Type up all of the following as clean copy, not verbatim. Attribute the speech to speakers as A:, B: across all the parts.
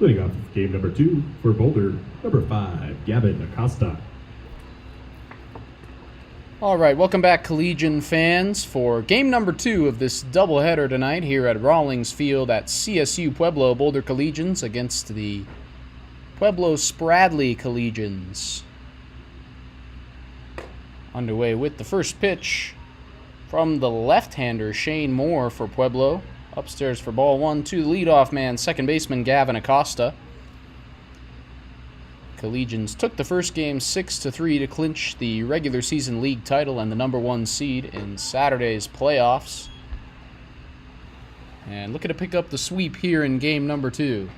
A: Leading off game number 2 for Boulder, number 5, Gavin Acosta.
B: All right, welcome back, Collegian fans, for game number 2 of this doubleheader tonight here at Rawlings Field at CSU Pueblo. Boulder Collegians against the Pueblo Spradley Collegians. Underway with the first pitch from the left-hander, Shane Moore for Pueblo. Upstairs for ball 1 to the leadoff man, second baseman Gavin Acosta. Collegians took the first game 6-3 to clinch the regular season league title and the number 1 seed in Saturday's playoffs. And looking to pick up the sweep here in game number 2.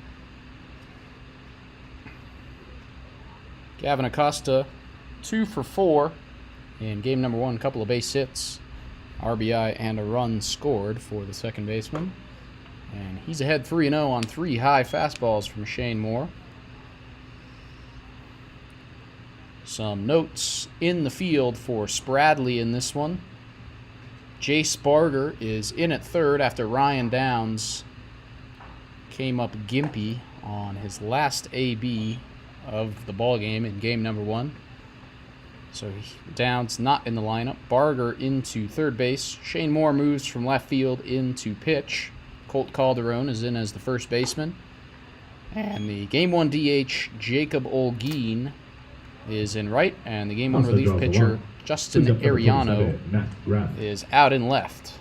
B: Gavin Acosta, 2 for 4 in game number 1. A couple of base hits, RBI, and a run scored for the second baseman. And he's ahead 3-0 on 3 high fastballs from Shane Moore. Some notes in the field for Spradley in this one. Jace Barger is in at third after Ryan Downs came up gimpy on his last AB of the ballgame in game number 1. So Downs not in the lineup. Barger into third base. Shane Moore moves from left field into pitch. Colt Calderon is in as the first baseman. And the game 1 DH, Jacob Olguin, is in right, and the game 1 relief pitcher, Justin Ariano, is out in left.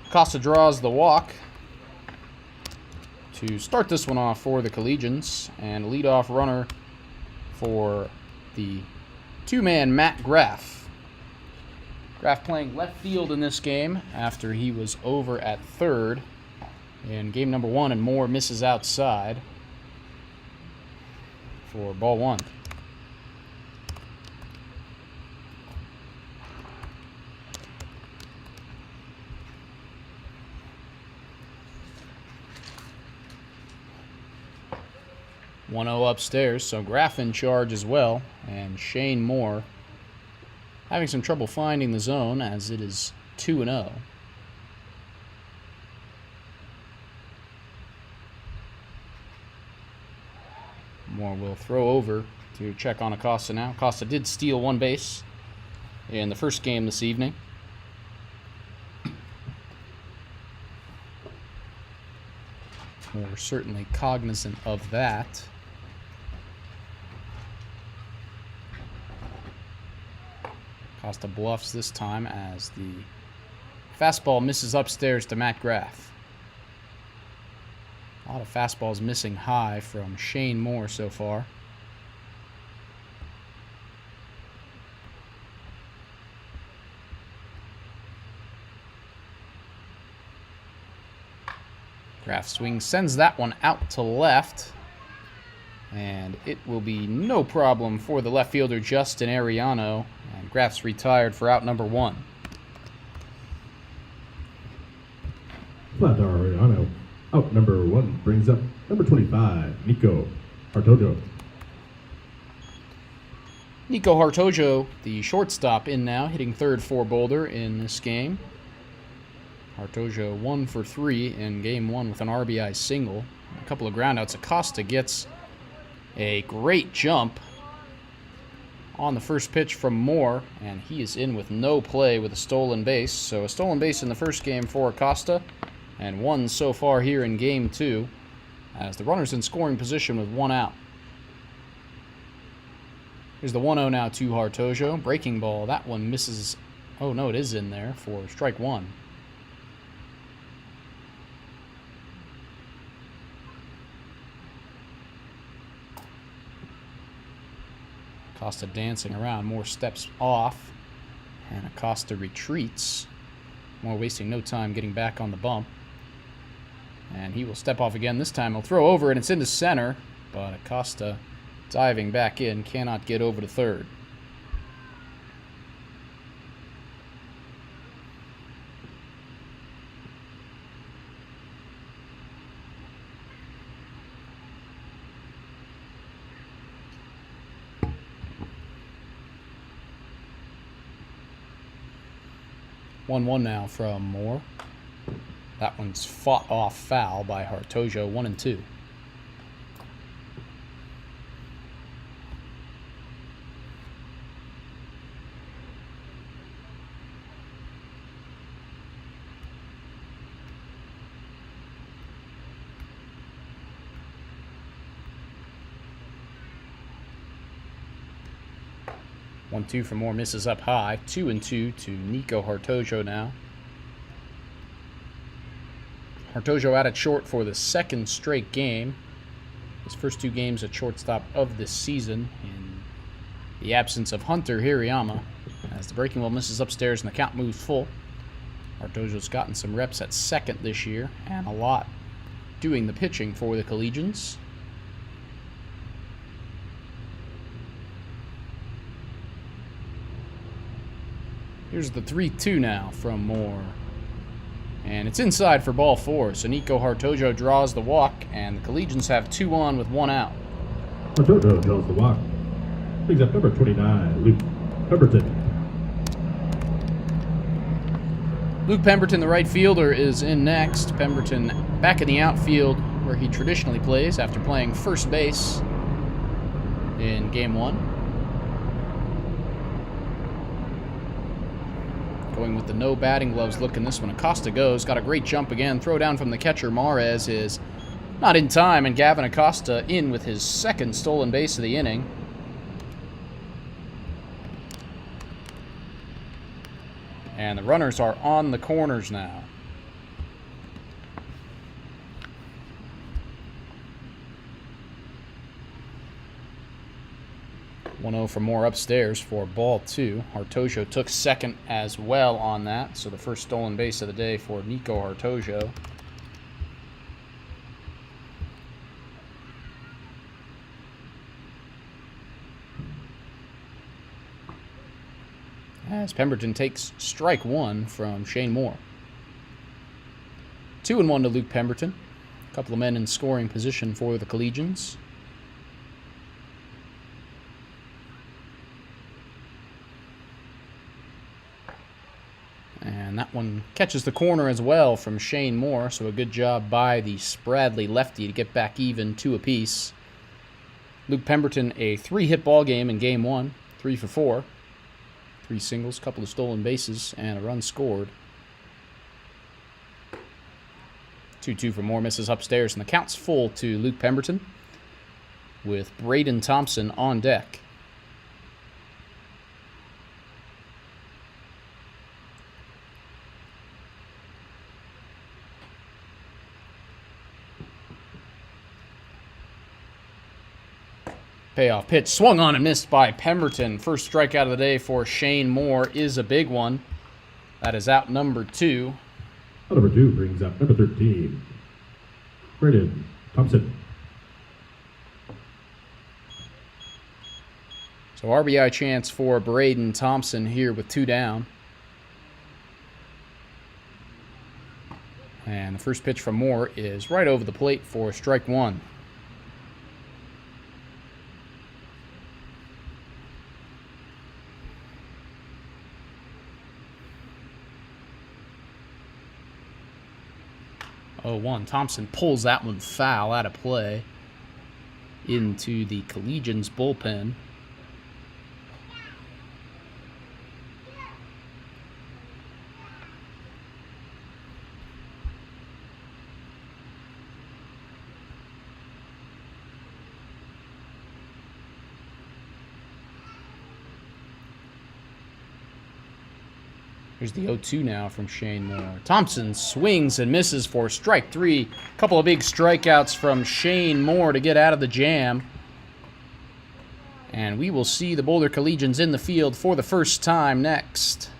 B: Costa draws the walk to start this one off for the Collegians, and leadoff runner for the two-man Matt Graff. Graff playing left field in this game after he was over at third in game number 1, and Moore misses outside for ball 1. One 0 upstairs, so Graff in charge as well, and Shane Moore having some trouble finding the zone as it is 2-0. Moore will throw over to check on Acosta now. Acosta did steal one base in the first game this evening. We're certainly cognizant of that. Acosta bluffs this time as the fastball misses upstairs to Matt Graff. A lot of fastballs missing high from Shane Moore so far. Graff swings, sends that one out to left. And it will be no problem for the left fielder Justin Ariano. And Graff's retired for out number 1.
A: Flat Ariano. Out number 1 brings up number 25, Nico Hartojo.
B: Nico Hartojo, the shortstop, in now, hitting third for Boulder in this game. Hartojo 1 for 3 in game 1 with an RBI single. A couple of groundouts. Acosta gets a great jump on the first pitch from Moore, and he is in with no play with a stolen base. So a stolen base in the first game for Acosta, and 1 so far here in game 2, as the runner's in scoring position with 1 out. Here's the 1-0 now to Hartojo. Breaking ball, that one misses. Oh no, it is in there for strike 1. Acosta dancing around, Moore steps off, and Acosta retreats. Moore wasting no time getting back on the bump. And he will step off again. This time he'll throw over, and it's into center, but Acosta diving back in cannot get over to third. One now from Moore. That one's fought off foul by Hartojo, 1-2. One, two for Moore, misses up high. 2-2 to Nico Hartojo now. Hartojo out at short for the second straight game. His first 2 games at shortstop of this season in the absence of Hunter Hirayama. As the breaking ball misses upstairs and the count moves full. Hartojo's gotten some reps at second this year and a lot doing the pitching for the Collegians. Here's the 3-2 now from Moore. And it's inside for ball 4. So Nico Hartojo draws the walk, and the Collegians have 2 on with 1 out.
A: Hartojo draws the walk. Brings up number 29, Luke Pemberton.
B: Luke Pemberton, the right fielder, is in next. Pemberton back in the outfield where he traditionally plays after playing first base in Game 1. Going with the no batting gloves look in this one. Acosta goes. Got a great jump again. Throw down from the catcher. Mares is not in time, and Gavin Acosta in with his second stolen base of the inning. And the runners are on the corners now. 1-0 for Moore upstairs for ball 2. Hartojo took second as well on that, so the first stolen base of the day for Nico Hartojo. As Pemberton takes strike 1 from Shane Moore. 2-1 to Luke Pemberton. A couple of men in scoring position for the Collegians. And that one catches the corner as well from Shane Moore, so a good job by the Spradley lefty to get back even 2 apiece. Luke Pemberton, a 3-hit ball game in Game 1, 3 for 4. 3 singles, couple of stolen bases, and a run scored. 2-2 for Moore, misses upstairs, and the count's full to Luke Pemberton with Braden Thompson on deck. Payoff pitch swung on and missed by Pemberton. First strikeout of the day for Shane Moore is a big one. That is out number 2.
A: Out number 2 brings up number 13, Braden Thompson.
B: So RBI chance for Braden Thompson here with 2 down. And the first pitch from Moore is right over the plate for strike 1. Oh, 1. Thompson pulls that one foul out of play into the Collegians bullpen. Here's the 0-2 now from Shane Moore. Thompson swings and misses for strike 3. Couple of big strikeouts from Shane Moore to get out of the jam. And we will see the Boulder Collegians in the field for the first time next.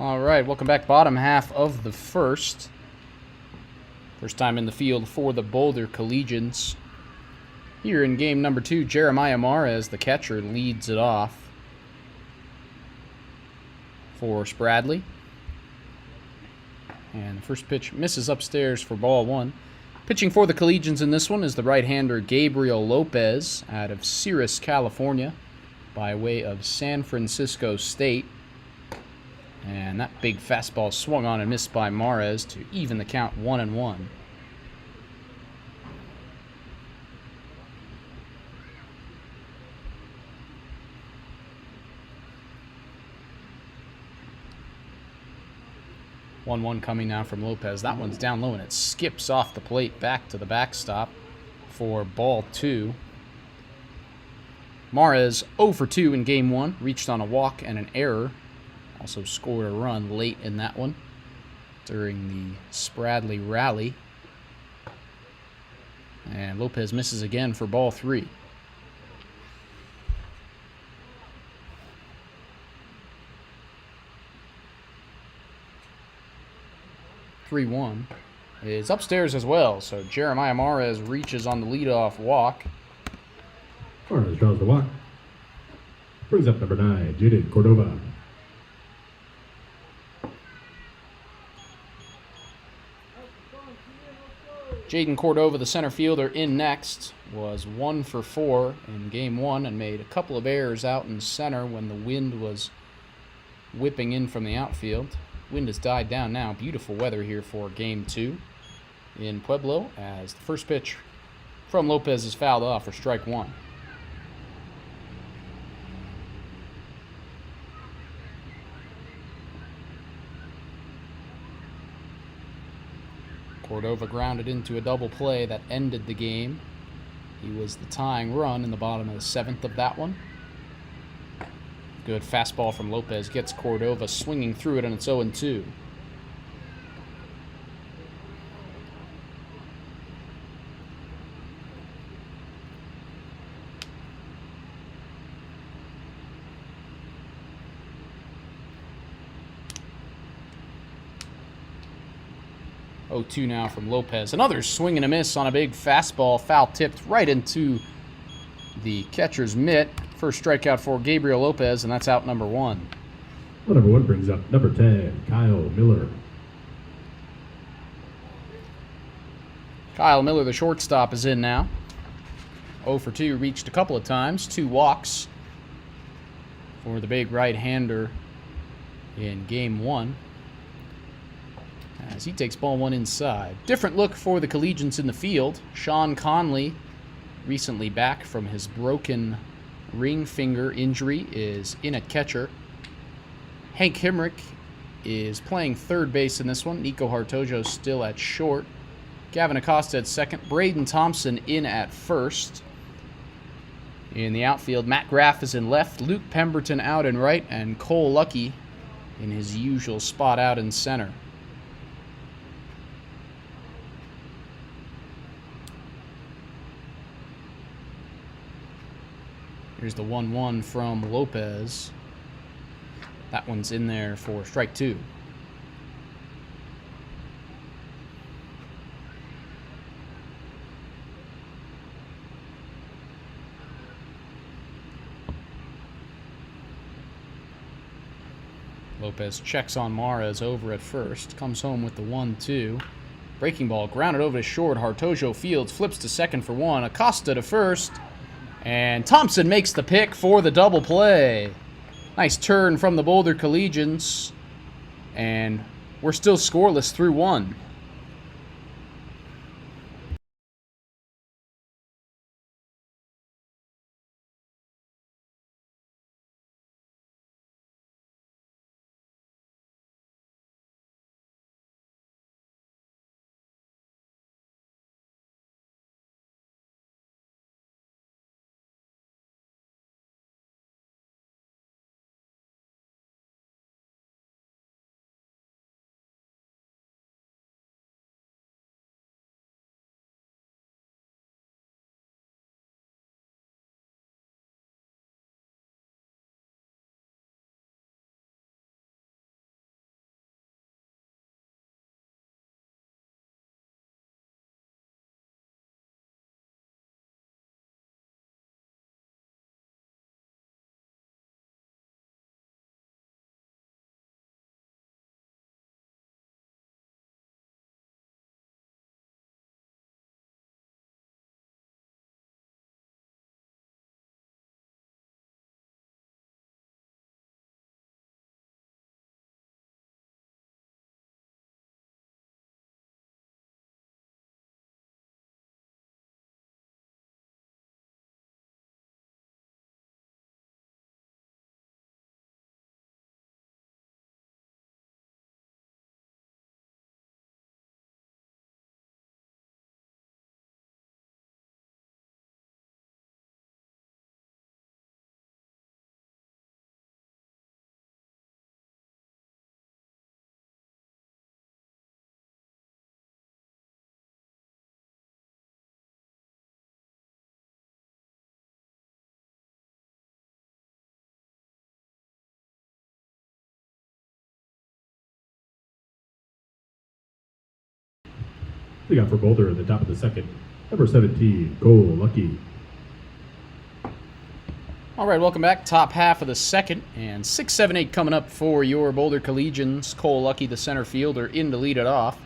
B: All right, welcome back. Bottom half of the first. First time in the field for the Boulder Collegians. Here in game number 2, Jeremiah Mares, the catcher, leads it off for Spradley. And the first pitch misses upstairs for ball 1. Pitching for the Collegians in this one is the right-hander Gabriel Lopez out of Sirius, California, by way of San Francisco State. And that big fastball swung on and missed by Mares to even the count 1-1. One coming now from Lopez. That one's down low and it skips off the plate back to the backstop for ball 2. Mares 0 for 2 in game 1. Reached on a walk and an error. Also scored a run late in that one during the Spradley rally. And Lopez misses again for ball 3. Is upstairs as well, so Jeremiah Mares reaches on the leadoff walk.
A: Mares draws the walk. Brings up number 9, Jaden Cordova.
B: Jaden Cordova, the center fielder, in next, was 1 for 4 in game 1 and made a couple of errors out in center when the wind was whipping in from the outfield. Wind has died down now. Beautiful weather here for game 2 in Pueblo as the first pitch from Lopez is fouled off for strike 1. Cordova grounded into a double play that ended the game. He was the tying run in the bottom of the 7th of that one. Good fastball from Lopez gets Cordova swinging through it, and it's 0-2. Now from Lopez. Another swing and a miss on a big fastball, foul tipped right into the catcher's mitt. First strikeout for Gabriel Lopez, and that's out number 1.
A: Well, number 1 brings up number 10, Kyle Miller.
B: Kyle Miller, the shortstop, is in now. 0 for 2, reached a couple of times. 2 walks for the big right-hander in game 1. As he takes ball 1 inside. Different look for the Collegians in the field. Sean Conley, recently back from his broken ring finger injury, is in at catcher. Hank Hemrick is playing third base in this one. Nico Hartojo still at short. Gavin Acosta at second. Braden Thompson in at first. In the outfield, Matt Graff is in left. Luke Pemberton out in right. And Cole Lucky in his usual spot out in center. Here's the 1-1 from Lopez. That one's in there for strike 2. Lopez checks on Mares over at first. Comes home with the 1-2. Breaking ball grounded over to short. Hartojo fields, flips to second for 1. Acosta to first. And Thompson makes the pick for the double play. Nice turn from the Boulder Collegians. And we're still scoreless through 1.
A: We got for Boulder at the top of the second. Number 17, Cole Lucky.
B: All right, welcome back. Top half of the second, and 6, 7, 8 coming up for your Boulder Collegians. Cole Lucky, the center fielder, in to lead it off.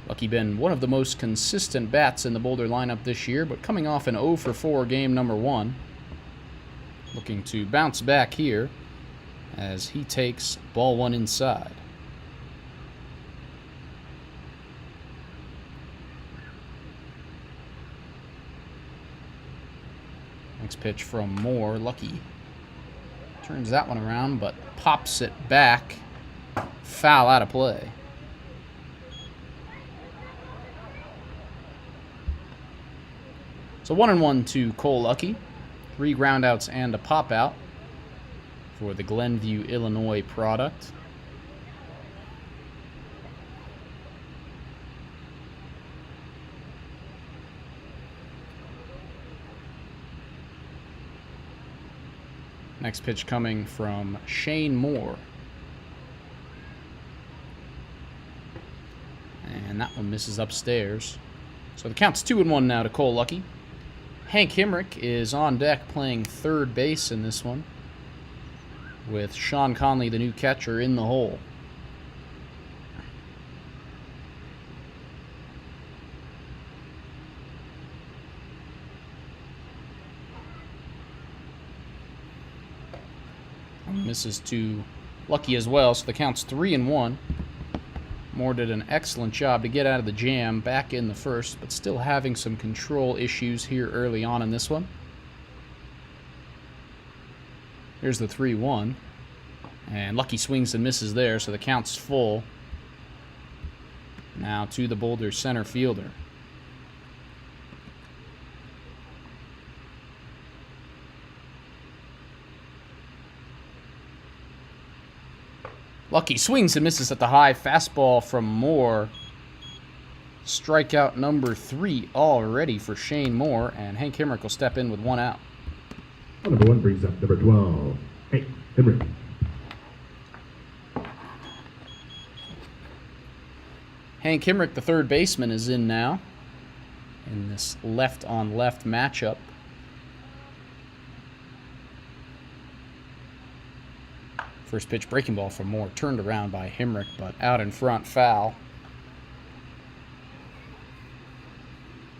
B: Lucky been one of the most consistent bats in the Boulder lineup this year, but coming off an 0 for 4 game number 1. Looking to bounce back here as he takes ball 1 inside. Next pitch from Moore. Lucky turns that one around, but pops it back. Foul out of play. So 1-1 to Cole Lucky. 3 groundouts and a pop out for the Glenview, Illinois product. Next pitch coming from Shane Moore. And that one misses upstairs. So the count's 2-1 now to Cole Lucky. Hank Himrick is on deck playing third base in this one, with Sean Conley, the new catcher, in the hole. Misses to Lucky as well, so the count's 3-1. Moore did an excellent job to get out of the jam back in the first, but still having some control issues here early on in this one. Here's the 3-1. And Lucky swings and misses there, so the count's full. Now to the Boulder center fielder. Lucky swings and misses at the high fastball from Moore. Strikeout number 3 already for Shane Moore, and Hank Himrick will step in with 1 out.
A: Number 1 brings up number 12, Hank Himrick.
B: Hank Himrick, the third baseman, is in now in this left-on-left matchup. First pitch breaking ball from Moore, turned around by Himrick, but out in front, foul.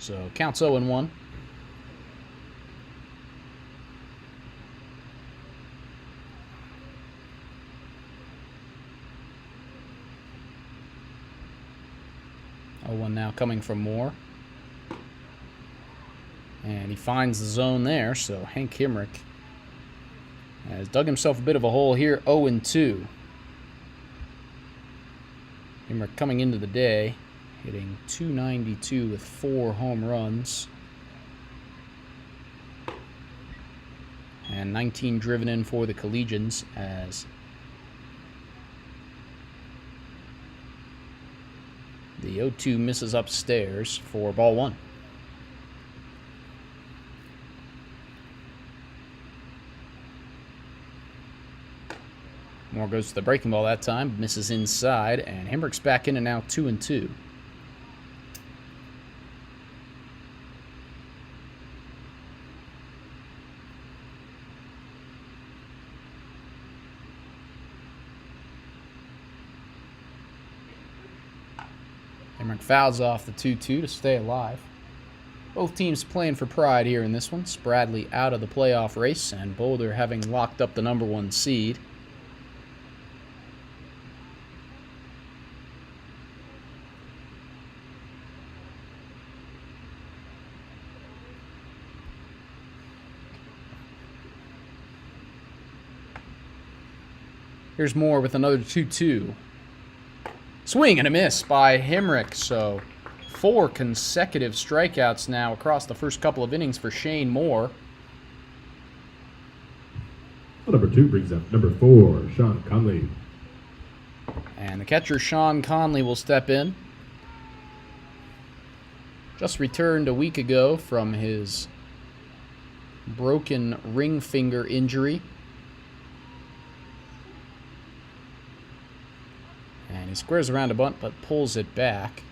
B: So counts 0-1. Now coming from Moore. And he finds the zone there, so Hank Himrick has dug himself a bit of a hole here, 0-2. Himrick coming into the day, hitting .292 with 4 home runs. And 19 driven in for the Collegians as the 0-2 misses upstairs for ball 1. Moore goes to the breaking ball that time, misses inside, and Himrick's back in and now 2-2. Himrick fouls off the 2-2 to stay alive. Both teams playing for pride here in this one. Spradley out of the playoff race, and Boulder having locked up the number 1 seed. Here's Moore with another 2-2. Swing and a miss by Himrick. So 4 consecutive strikeouts now across the first couple of innings for Shane Moore.
A: Number 2 brings up number 4, Sean Conley.
B: And the catcher, Sean Conley, will step in. Just returned a week ago from his broken ring finger injury. And he squares around a bunt, but pulls it back.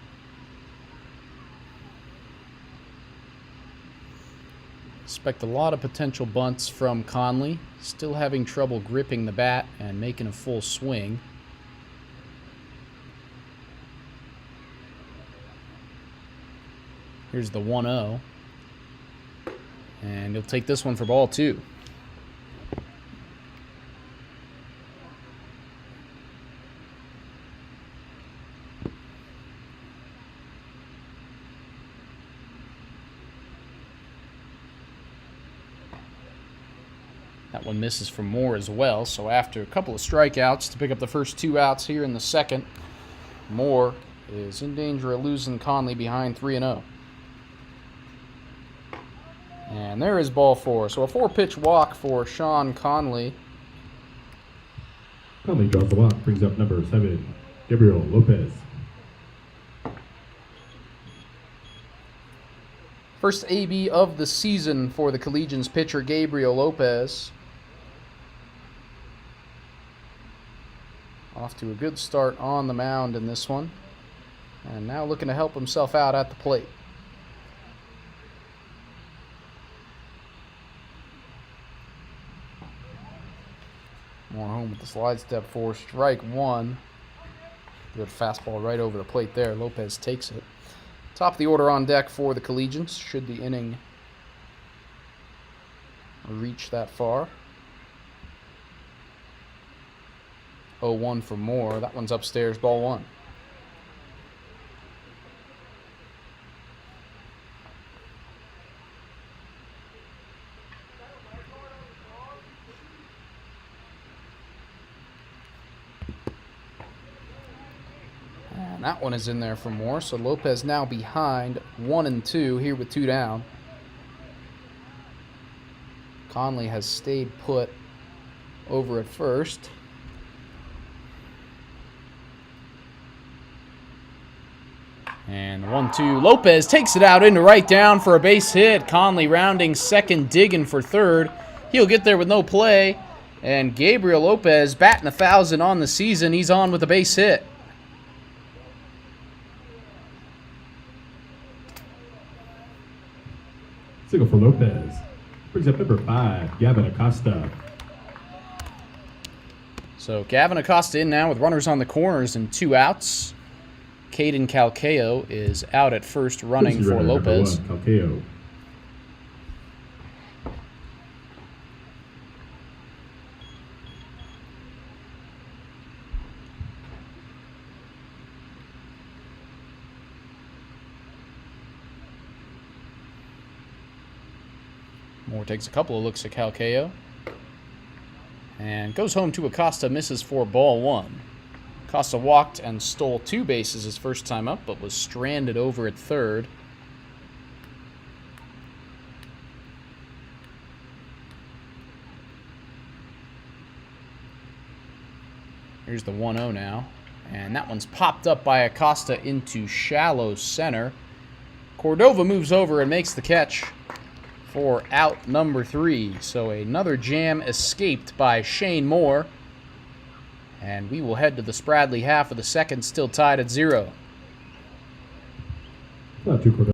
B: Expect a lot of potential bunts from Conley. Still having trouble gripping the bat and making a full swing. Here's the 1-0. And he'll take this one for ball 2. That one misses for Moore as well. So after a couple of strikeouts to pick up the first 2 outs here in the second, Moore is in danger of losing Conley behind 3-0. And there is ball 4. So a 4-pitch walk for Sean Conley.
A: Conley draws the walk, brings up number 7, Gabriel Lopez.
B: First AB of the season for the Collegians pitcher Gabriel Lopez. Off to a good start on the mound in this one. And now looking to help himself out at the plate. More home with the slide step for strike 1. Good fastball right over the plate there. Lopez takes it. Top of the order on deck for the Collegians, should the inning reach that far. 0-1 for Moore. That one's upstairs, ball 1. And that one is in there for Moore. So Lopez now behind 1-2 here with 2 down. Conley has stayed put over at first. And 1-2. Lopez takes it out into right down for a base hit. Conley rounding second, digging for third. He'll get there with no play. And Gabriel Lopez batting 1,000 on the season. He's on with a base hit.
A: Single for Lopez. Brings up number 5, Gavin Acosta.
B: So Gavin Acosta in now with runners on the corners and 2 outs. Caden Calcayo is out at first running for Lopez.
A: Calcayo.
B: Moore takes a couple of looks at Calcayo. And goes home to Acosta, misses for ball 1. Acosta walked and stole 2 bases his first time up, but was stranded over at third. Here's the 1-0 now. And that one's popped up by Acosta into shallow center. Cordova moves over and makes the catch for out number 3. So another jam escaped by Shane Moore. And we will head to the Spradley half of the second, still tied at 0.
A: Not too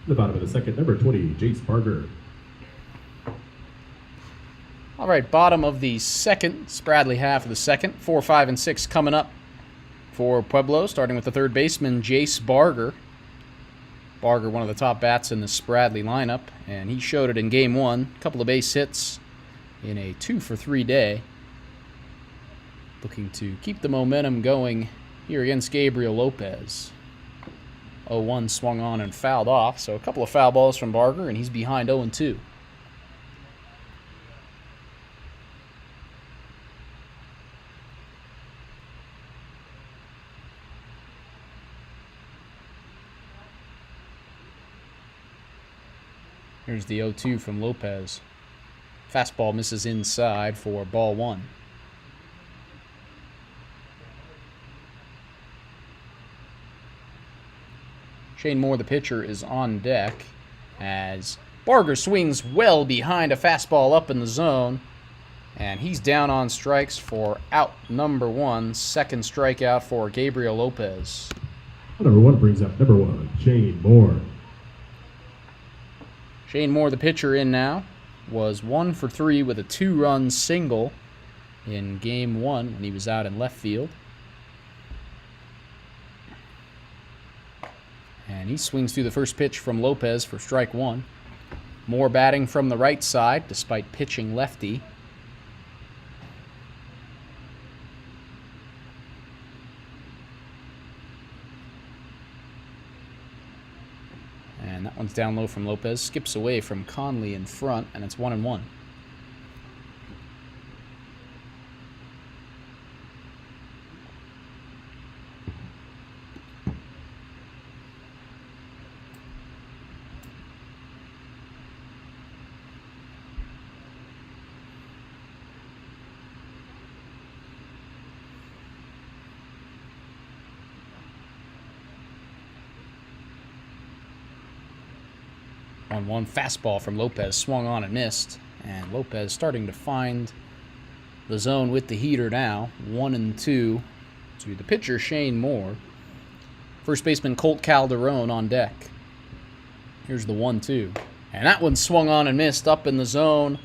A: The bottom of the second, number 20, Jace Barger.
B: All right, bottom of the second, Spradley half of the second. 4, 5, and 6 coming up for Pueblo, starting with the third baseman, Jace Barger. Barger, one of the top bats in the Spradley lineup, and he showed it in game one. A couple of base hits in a 2-for-3 day. Looking to keep the momentum going here against Gabriel Lopez. 0-1 swung on and fouled off, so a couple of foul balls from Barger, and he's behind 0-2. Here's the 0-2 from Lopez. Fastball misses inside for ball one. Shane Moore, the pitcher, is on deck as Barger swings well behind a fastball up in the zone. And he's down on strikes for out number one. Second strikeout for Gabriel Lopez.
A: Number one brings up number one, Shane Moore.
B: Shane Moore, the pitcher, in now, was 1 for 3 with a 2-run single in game one when he was out in left field. And he swings through the first pitch from Lopez for strike one. Moore batting from the right side despite pitching lefty. And that one's down low from Lopez. Skips away from Conley in front, and it's 1-1. One fastball from Lopez swung on and missed, and Lopez starting to find the zone with the heater now. 1-2 to the pitcher Shane Moore. First baseman Colt Calderon on deck. Here's the 1-2, and that one swung on and missed up in the zone.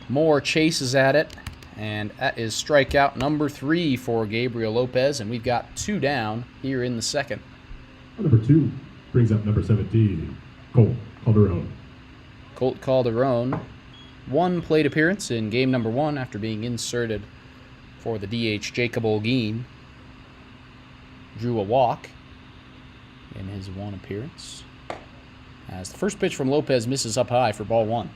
B: Moore chases at it, and that is strikeout number 3 for Gabriel Lopez, and we've got 2 down here in the second.
A: Number 2 brings up number 17, Colt Calderon.
B: Colt Calderon, 1 plate appearance in game number 1 after being inserted for the DH Jacob Olguin. Drew a walk in his 1 appearance. As the first pitch from Lopez misses up high for ball 1.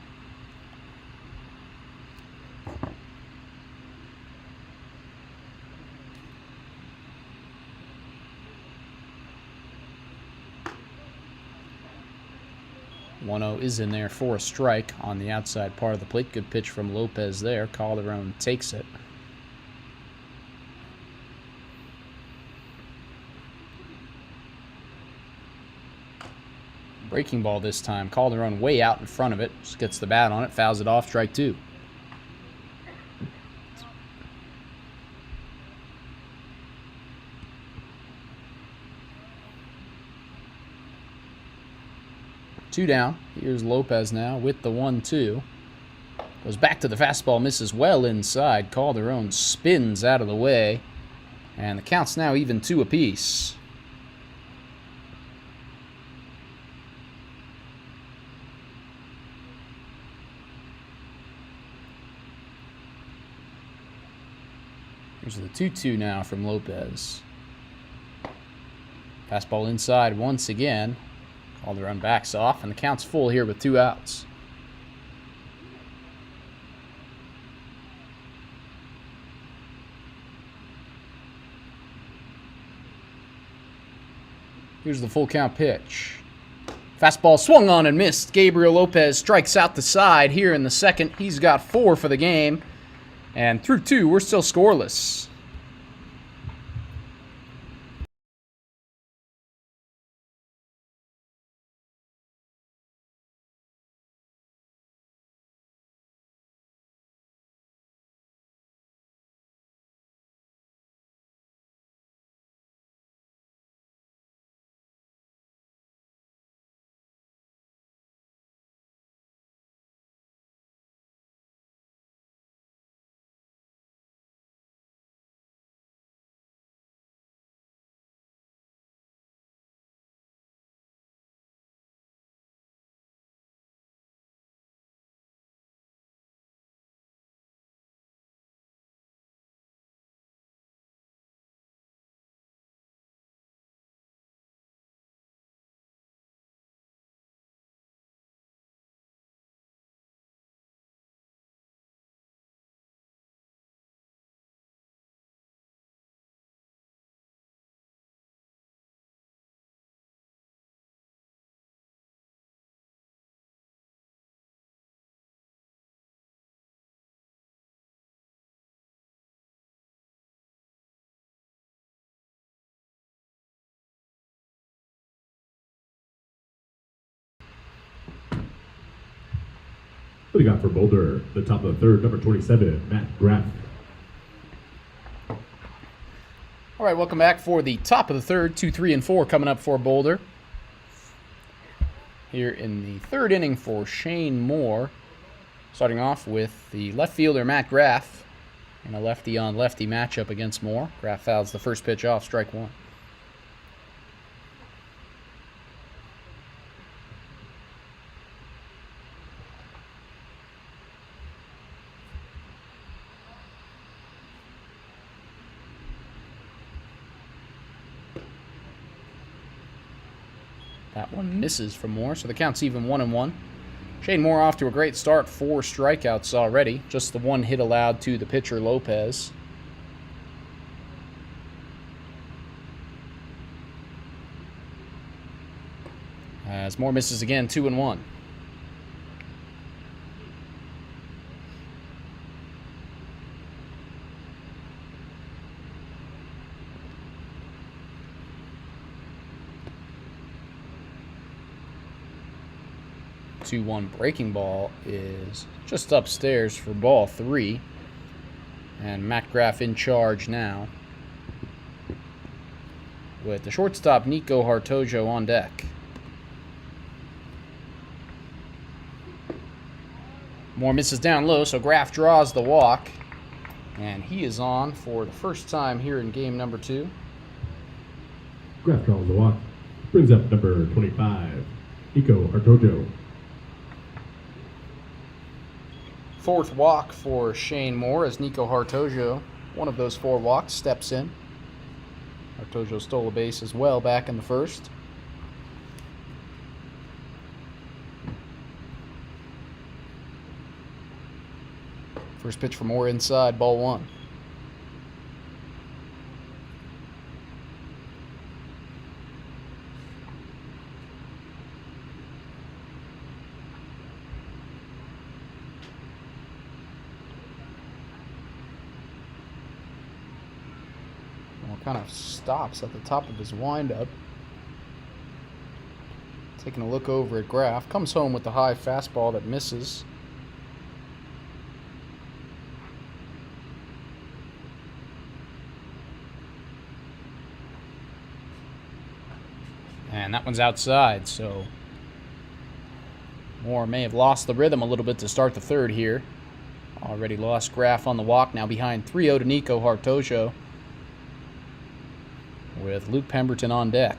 B: One-0 is in there for a strike on the outside part of the plate. Good pitch from Lopez there. Calderon takes it. Breaking ball this time. Calderon way out in front of it. Just gets the bat on it. Fouls it off. Strike 2. Two down. Here's Lopez now with the 1-2. Goes back to the fastball. Misses well inside. Calderon spins out of the way. And the count's now even 2 apiece. Here's the 2-2 now from Lopez. Fastball inside once again. Calderon backs off, and the count's full here with 2 outs. Here's the full count pitch. Fastball swung on and missed. Gabriel Lopez strikes out the side here in the second. He's got 4 for the game. And through 2, we're still scoreless.
A: What do you got for Boulder? The top of the third, number 27, Matt Graff.
B: All right, welcome back for the top of the third. 2, 3, and 4 coming up for Boulder. Here in the third inning for Shane Moore. Starting off with the left fielder, Matt Graff, in a lefty-on-lefty matchup against Moore. Graff fouls the first pitch off, strike one. That one misses for Moore, so the count's even 1-1. Shane Moore off to a great start, 4 strikeouts already. Just the one hit allowed to the pitcher, Lopez. As Moore misses again, 2-1. 2-1 breaking ball is just upstairs for ball 3. And Matt Graff in charge now, with the shortstop Nico Hartojo on deck. Moore misses down low, so Graff draws the walk. And he is on for the first time here in game number 2.
A: Graff draws the walk. Brings up number 25, Nico Hartojo.
B: Fourth walk for Shane Moore as Nico Hartojo, one of those 4 walks, steps in. Hartojo stole a base as well back in the first. First pitch for Moore inside, ball 1. Kind of stops at the top of his windup. Taking a look over at Graff. Comes home with the high fastball that misses. And that one's outside, so Moore may have lost the rhythm a little bit to start the third here. Already lost Graff on the walk, now behind 3-0 to Nico Hartojo, with Luke Pemberton on deck.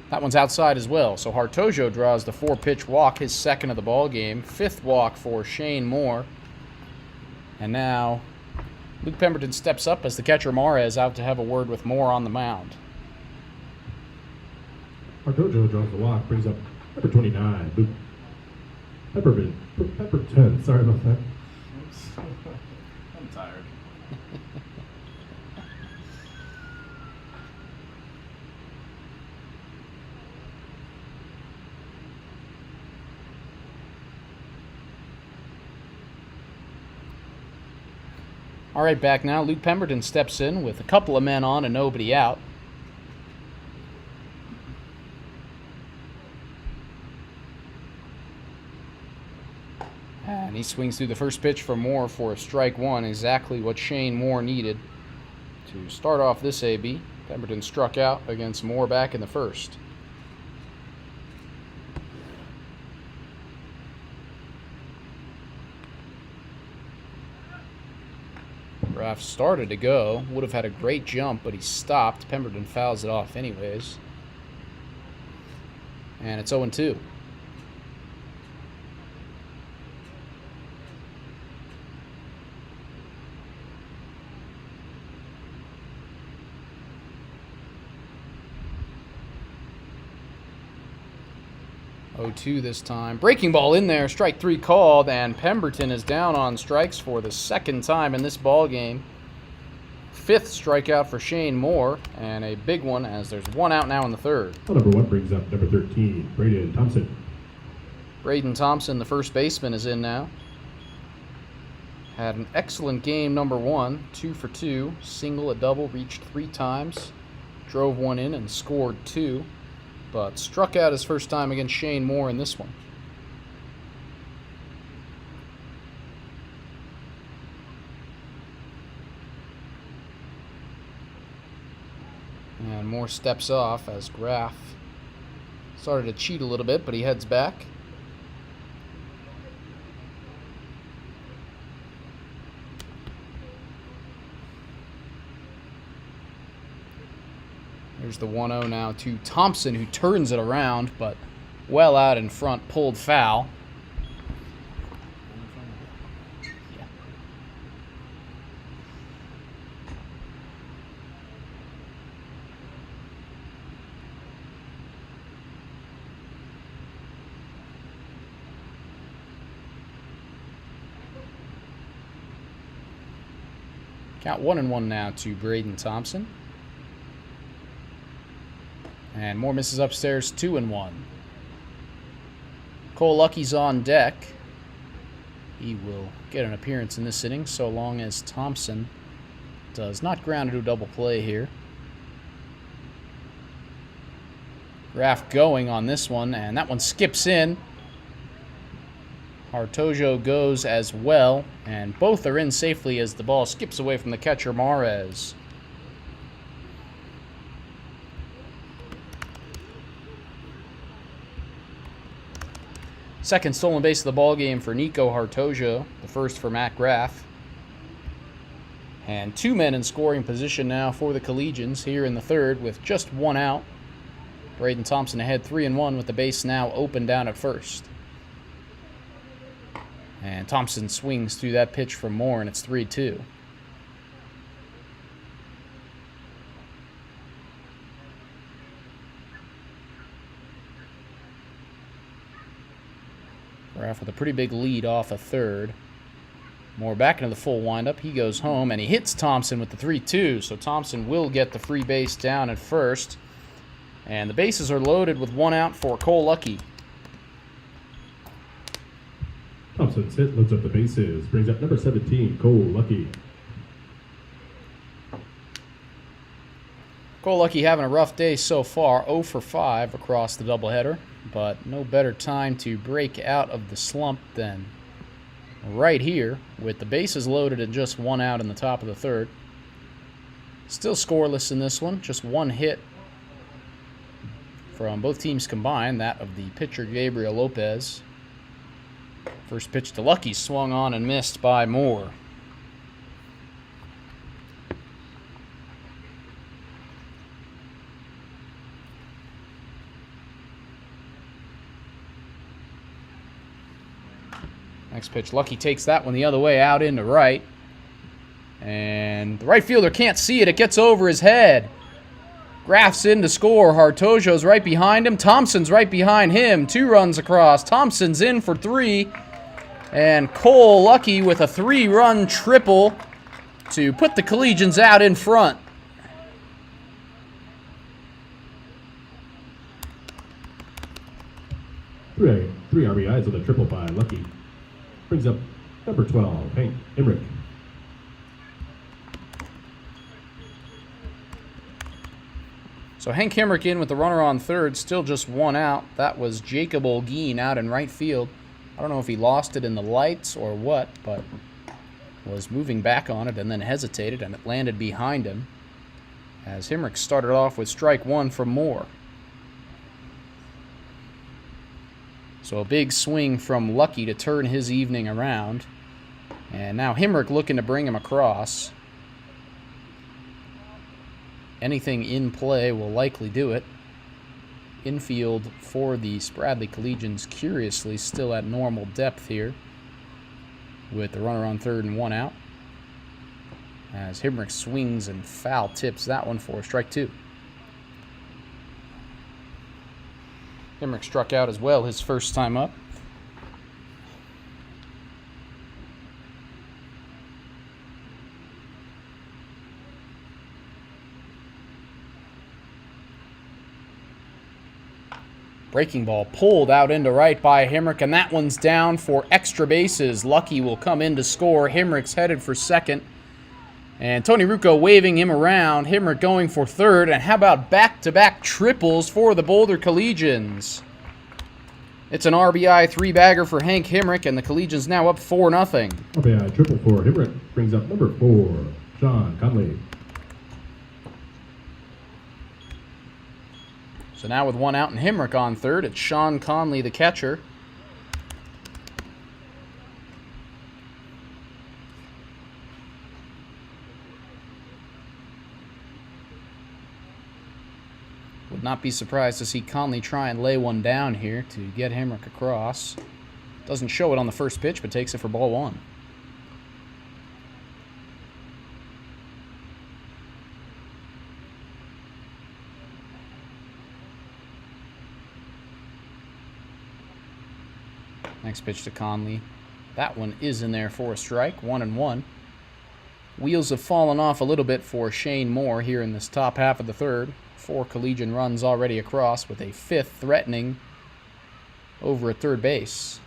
B: That one's outside as well, so Hartojo draws the 4-pitch walk, his second of the ball game. 5th walk for Shane Moore. And now Luke Pemberton steps up as the catcher Mara is out to have a word with Moore on the mound.
A: Hartojo draws the walk, brings up number 29, Luke Pemberton. Sorry about that.
C: I'm tired.
B: All right, back now. Luke Pemberton steps in with a couple of men on and nobody out. And he swings through the first pitch for Moore for a strike one, exactly what Shane Moore needed to start off this AB. Pemberton struck out against Moore back in the first. Graff started to go, would have had a great jump, but he stopped. Pemberton fouls it off anyways. And it's 0-2. This time. Breaking ball in there, strike 3 called, and Pemberton is down on strikes for the second time in this ball game. 5th strikeout for Shane Moore, and a big one as there's 1 out now in the third.
A: Well, number 1 brings up number 13, Braden Thompson.
B: Braden Thompson, the first baseman, is in now. Had an excellent game, number 1, 2 for 2, single, a double, reached 3 times, drove 1 in and scored 2. but struck out his first time against Shane Moore in this one. And Moore steps off as Graff started to cheat a little bit, but he heads back. There's the 1-0 now to Thompson, who turns it around, but well out in front, pulled foul. Yeah. Count 1-1 now to Braden Thompson. And Moore misses upstairs, 2-1. Cole Lucky's on deck. He will get an appearance in this inning so long as Thompson does not ground into a double play here. Graff going on this one, and that one skips in. Hartojo goes as well, and both are in safely as the ball skips away from the catcher, Mares. Second stolen base of the ball game for Nico Hartojo, the first for Matt Graff. And 2 men in scoring position now for the Collegians here in the third with just 1 out. Braden Thompson ahead 3-1 with the base now open down at first. And Thompson swings through that pitch from Moore, and it's 3-2. Graff with a pretty big lead off a third. Moore back into the full windup. He goes home, and he hits Thompson with the 3-2. So Thompson will get the free base down at first. And the bases are loaded with 1 out for Cole Lucky.
A: Thompson's hit, loads up the bases, brings up number 17, Cole Lucky.
B: Cole Lucky having a rough day so far, 0 for 5 across the doubleheader, but no better time to break out of the slump than right here with the bases loaded and just 1 out in the top of the third. Still scoreless in this one, just 1 hit from both teams combined, that of the pitcher Gabriel Lopez. First pitch to Lucky, swung on and missed by Moore. Next pitch, Lucky takes that one the other way out into right. And the right fielder can't see it. It gets over his head. Graff's in to score. Hartojo's right behind him. Thompson's right behind him. 2 runs across. Thompson's in for 3. And Cole Lucky with a 3-run triple to put the Collegians out in front.
A: Three RBIs with a triple by Lucky. Brings up number 12, Hank Emmerich.
B: So Hank Hemrick in with the runner on third, still just 1 out. That was Jacob Olguin out in right field. I don't know if he lost it in the lights or what, but was moving back on it and then hesitated, and it landed behind him as Hemrick started off with strike 1 from Moore. So a big swing from Lucky to turn his evening around. And now Hemrick looking to bring him across. Anything in play will likely do it. Infield for the Spradley Collegians, curiously, still at normal depth here with the runner on third and 1 out. As Hemrick swings and foul tips that one for strike 2. Hemrick struck out as well his first time up. Breaking ball pulled out into right by Hemrick, and that one's down for extra bases. Lucky will come in to score. Hemrick's headed for second. And Tony Rucco waving him around. Himrick going for third. And how about back-to-back triples for the Boulder Collegians? It's an RBI three-bagger for Hank Himrick, and the Collegians now up 4-0.
A: RBI triple for Himrick brings up number 4, Sean Conley.
B: So now with one out and Himrick on third, it's Sean Conley, the catcher. Would not be surprised to see Conley try and lay one down here to get Himrick across. Doesn't show it on the first pitch, but takes it for ball 1. Next pitch to Conley. That one is in there for a strike, 1-1. Wheels have fallen off a little bit for Shane Moore here in this top half of the third. 4 Collegian runs already across, with a 5th threatening over at third base.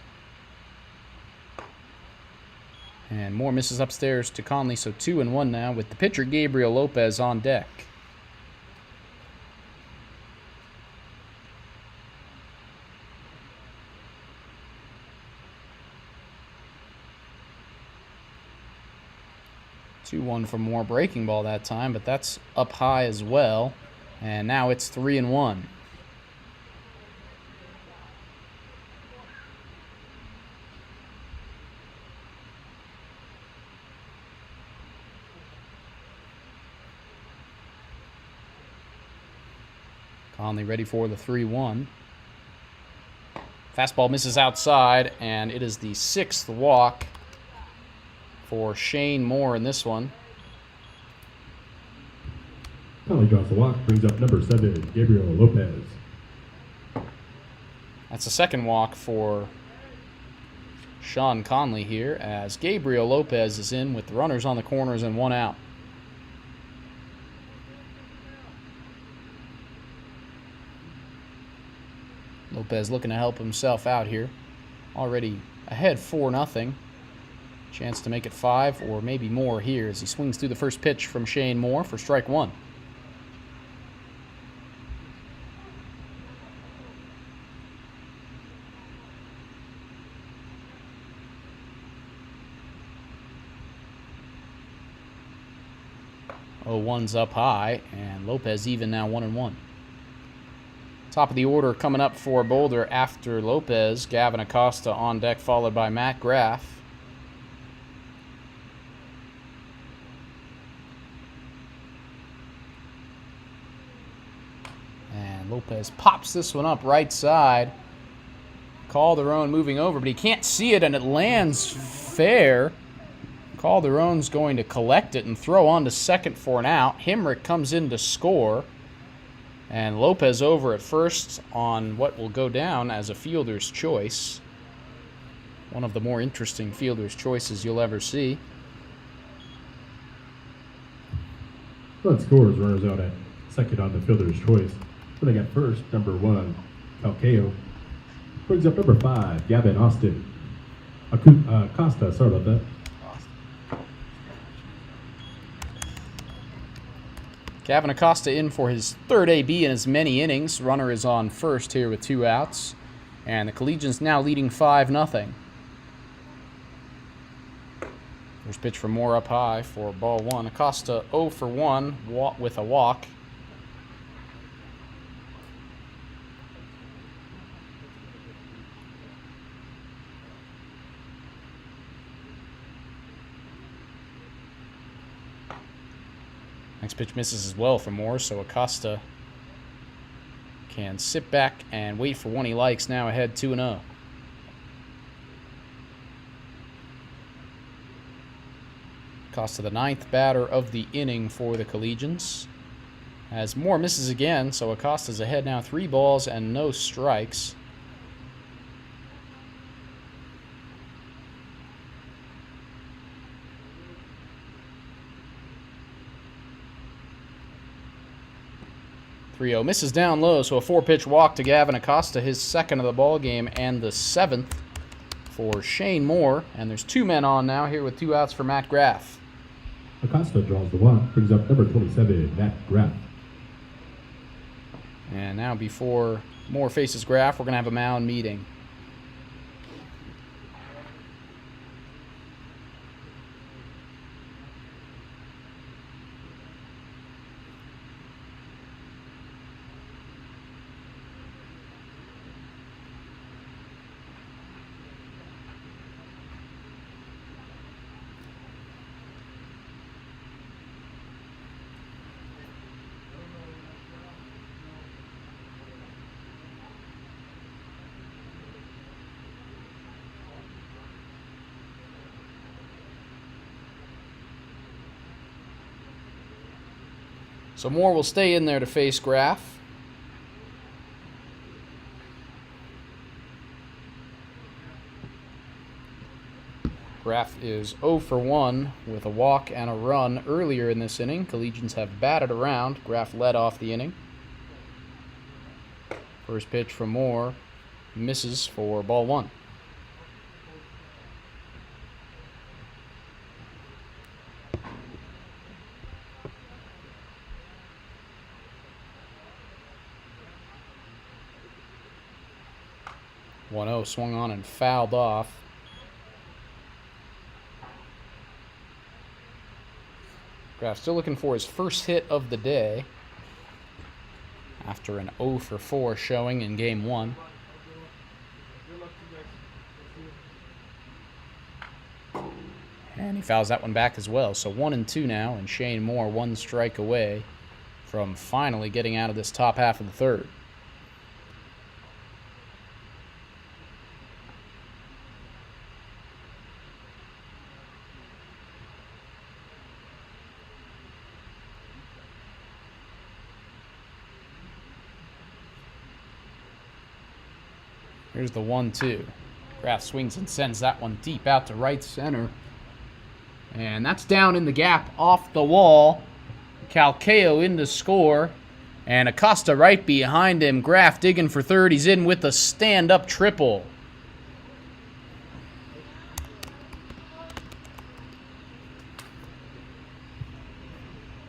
B: And Moore misses upstairs to Conley, so 2-1 now with the pitcher Gabriel Lopez on deck. Two-one for Moore, breaking ball that time, but that's up high as well. And now it's 3-1. Conley ready for the 3-1. Fastball misses outside, and it is the 6th walk for Shane Moore in this one.
A: Conley draws the walk, brings up number 7, Gabriel Lopez.
B: That's the 2nd walk for Sean Conley here, as Gabriel Lopez is in with the runners on the corners and 1 out. Lopez looking to help himself out here. Already ahead 4-0. Chance to make it 5 or maybe more here as he swings through the first pitch from Shane Moore for strike 1. Oh, one's up high, and Lopez even now 1-1. Top of the order coming up for Boulder after Lopez. Gavin Acosta on deck, followed by Matt Graff. And Lopez pops this one up right side. Calderon moving over, but he can't see it, and it lands fair. Calderon's going to collect it and throw on to second for an out. Himrick comes in to score. And Lopez over at first on what will go down as a fielder's choice. One of the more interesting fielder's choices you'll ever see.
A: Run scores, runners out at second on the fielder's choice. Running at first, number 1, Calcayo. Brings up number 5, Gavin Austin. Acosta, sorry about that.
B: Gavin Acosta in for his 3rd AB in as many innings. Runner is on first here with 2 outs. And the Collegians now leading 5-0. First pitch for Moore up high for ball 1. Acosta 0 for 1 with a walk. Next pitch misses as well for Moore, so Acosta can sit back and wait for one he likes, now ahead 2-0. Acosta, the 9th batter of the inning for the Collegians. As Moore misses again, so Acosta's ahead now 3 balls and no strikes. Misses down low, so a 4-pitch walk to Gavin Acosta, his 2nd of the ball game and the 7th for Shane Moore. And there's 2 men on now here with 2 outs for Matt Graff.
A: Acosta draws the walk, brings up number 27, Matt Graff.
B: And now before Moore faces Graff, we're going to have a mound meeting. So Moore will stay in there to face Graff. Graff is 0 for 1 with a walk and a run earlier in this inning. Collegians have batted around. Graff led off the inning. First pitch from Moore misses for ball 1. One-0 swung on and fouled off. Graff still looking for his first hit of the day after an 0 for 4 showing in game 1. And he fouls that one back as well. So 1-2 now, and Shane Moore 1 strike away from finally getting out of this top half of the third. Here's the 1-2. Graff swings and sends that one deep out to right center. And that's down in the gap off the wall. Calcayo in to score. And Acosta right behind him. Graff digging for third. He's in with the stand-up triple.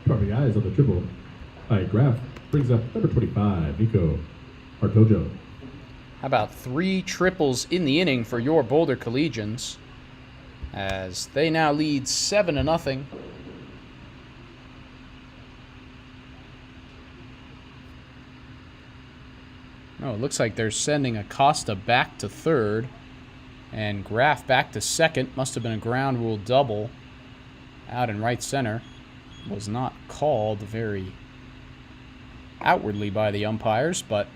A: RBIs on the triple by Graff brings up number 25, Nico Artojo.
B: How about 3 triples in the inning for your Boulder Collegians, as they now lead 7-0. Oh, it looks like they're sending Acosta back to third and Graff back to second. Must have been a ground rule double out in right center. Was not called very outwardly by the umpires, but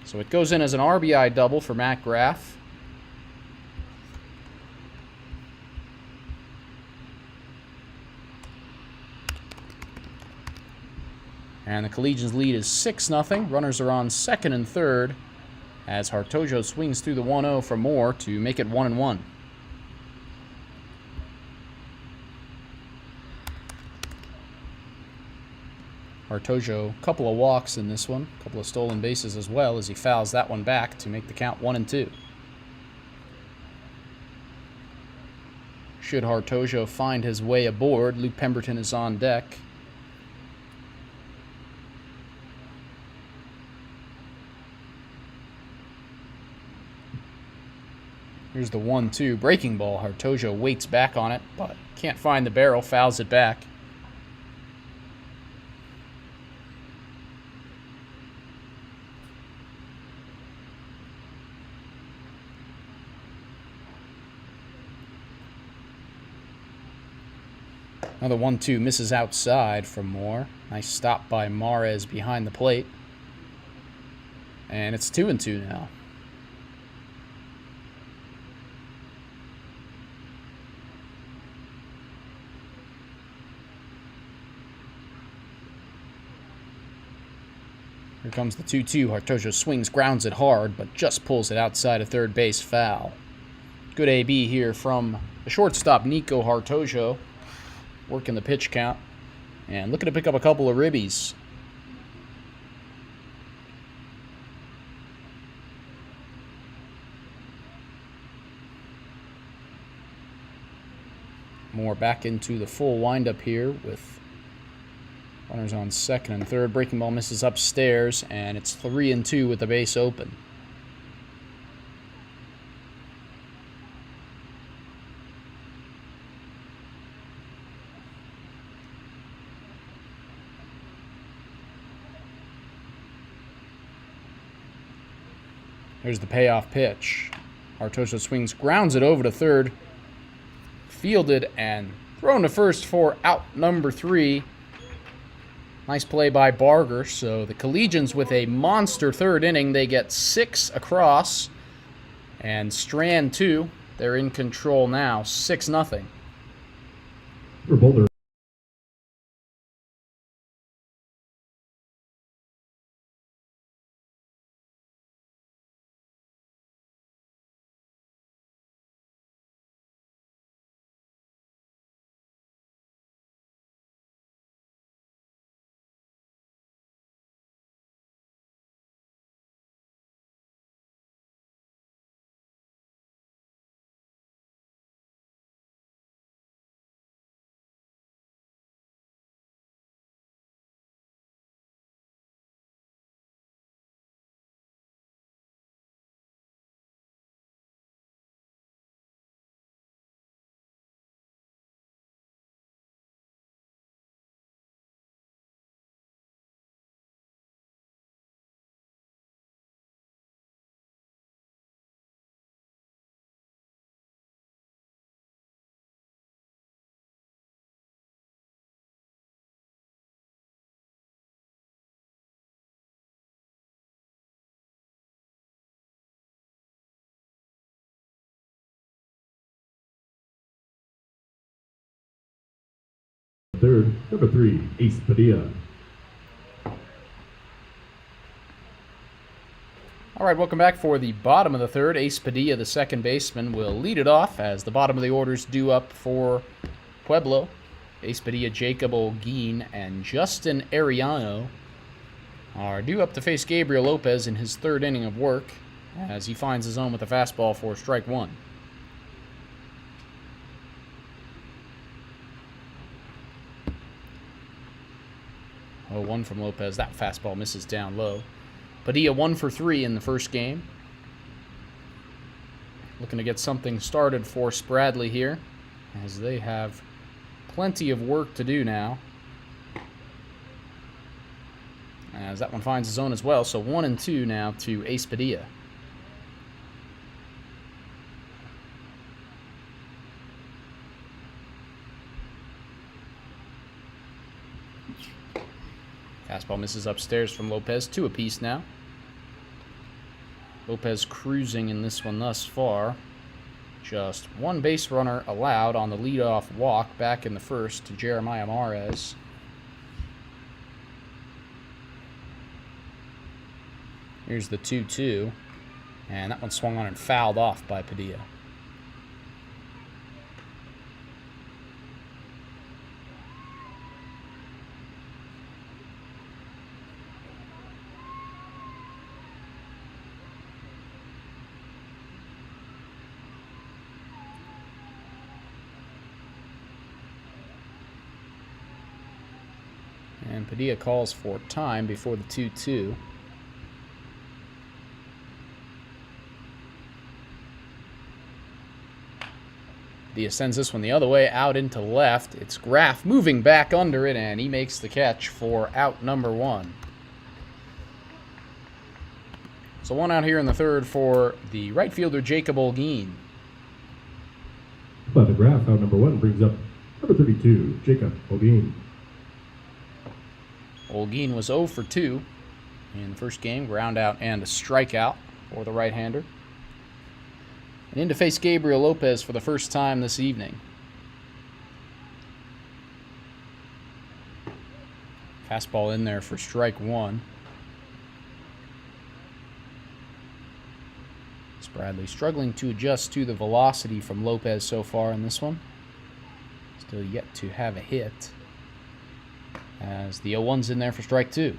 B: so it goes in as an RBI double for Matt Graff. And the Collegians' lead is 6-0. Runners are on second and third as Artojo swings through the 1-0 for Moore to make it 1-1. Artojo, a couple of walks in this one, a couple of stolen bases as well, as he fouls that one back to make the count 1-2. Should Artojo find his way aboard, Luke Pemberton is on deck. Here's the 1-2 breaking ball. Artojo waits back on it, but can't find the barrel, fouls it back. Another 1-2 misses outside from Moore. Nice stop by Mares behind the plate. And it's 2-2 now. Here comes the 2-2. Artojo swings, grounds it hard, but just pulls it outside of third base, foul. Good AB here from the shortstop, Nico Artojo. Working the pitch count and looking to pick up a couple of ribbies. Moore back into the full windup here with runners on second and third. Breaking ball misses upstairs, and it's 3-2 with the base open. Here's the payoff pitch. Artoso swings, grounds it over to third. Fielded and thrown to first for out number 3. Nice play by Barger. So the Collegians with a monster third inning. They get 6 across. And Strand 2. They're in control now. 6-0.
A: For Boulder. Third, number 3, Ace Padilla.
B: All right, welcome back for the bottom of the third. Ace Padilla, the second baseman, will lead it off as the bottom of the order's due up for Pueblo. Ace Padilla, Jacob Olguin, and Justin Ariano are due up to face Gabriel Lopez in his third inning of work as he finds his own with a fastball for strike 1. Oh, 1 from Lopez. That fastball misses down low. Padilla 1 for 3 in the first game. Looking to get something started for Spradley here, as they have plenty of work to do now. As that one finds his own as well, so 1-2 now to Ace Padilla. Fastball misses upstairs from Lopez. 2 apiece now. Lopez cruising in this one thus far. Just 1 base runner allowed on the leadoff walk back in the first to Jeremiah Mares. Here's the 2-2. And that one swung on and fouled off by Padilla. And Padilla calls for time before the 2-2. Padilla sends this one the other way, out into left. It's Graff moving back under it, and he makes the catch for out number 1. So 1 out here in the third for the right fielder, Jacob Olguin.
A: By the graph, out number 1 brings up number 32, Jacob Olguin.
B: Olguin was 0 for 2 in the first game, ground out and a strikeout for the right-hander. And in to face Gabriel Lopez for the first time this evening. Fastball in there for strike 1. Spradley struggling to adjust to the velocity from Lopez so far in this one. Still yet to have a hit, as the 0-1's in there for strike 2.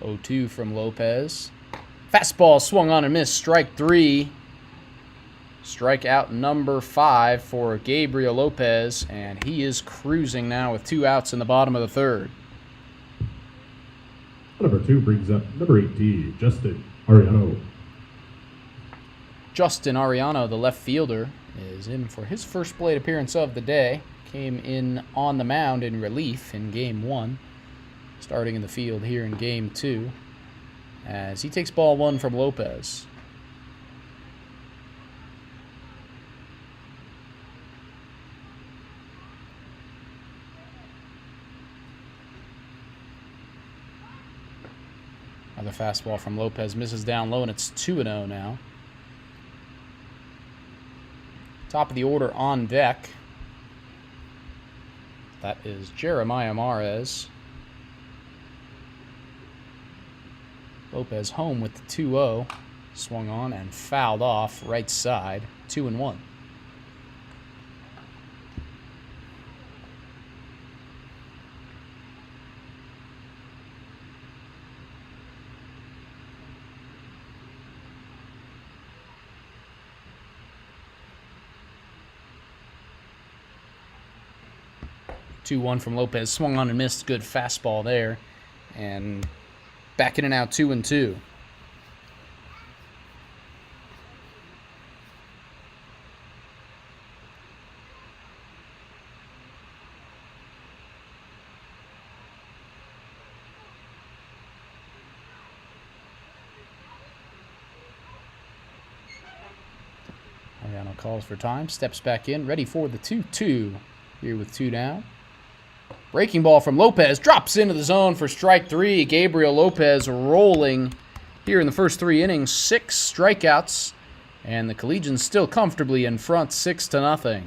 B: 0-2 from Lopez. Fastball swung on and missed. Strike 3. Strikeout number 5 for Gabriel Lopez, and he is cruising now with 2 outs in the bottom of the third.
A: Number 2 brings up number 18, Justin Ariano.
B: Justin Ariano, the left fielder, is in for his first plate appearance of the day. Came in on the mound in relief in Game 1. Starting in the field here in Game 2. As he takes ball 1 from Lopez. Another fastball from Lopez misses down low, and it's 2-0 now. Top of the order on deck. That is Jeremiah Mares. Lopez home with the 2-0. Swung on and fouled off right side. 2-1. From Lopez. Swung on and missed. Good fastball there. And back in and out, 2-2. Ariano calls for time, steps back in, ready for the 2-2. Here with 2 down. Breaking ball from Lopez, drops into the zone for strike 3. Gabriel Lopez rolling here in the first 3 innings. 6 strikeouts, and the Collegians still comfortably in front, 6-0.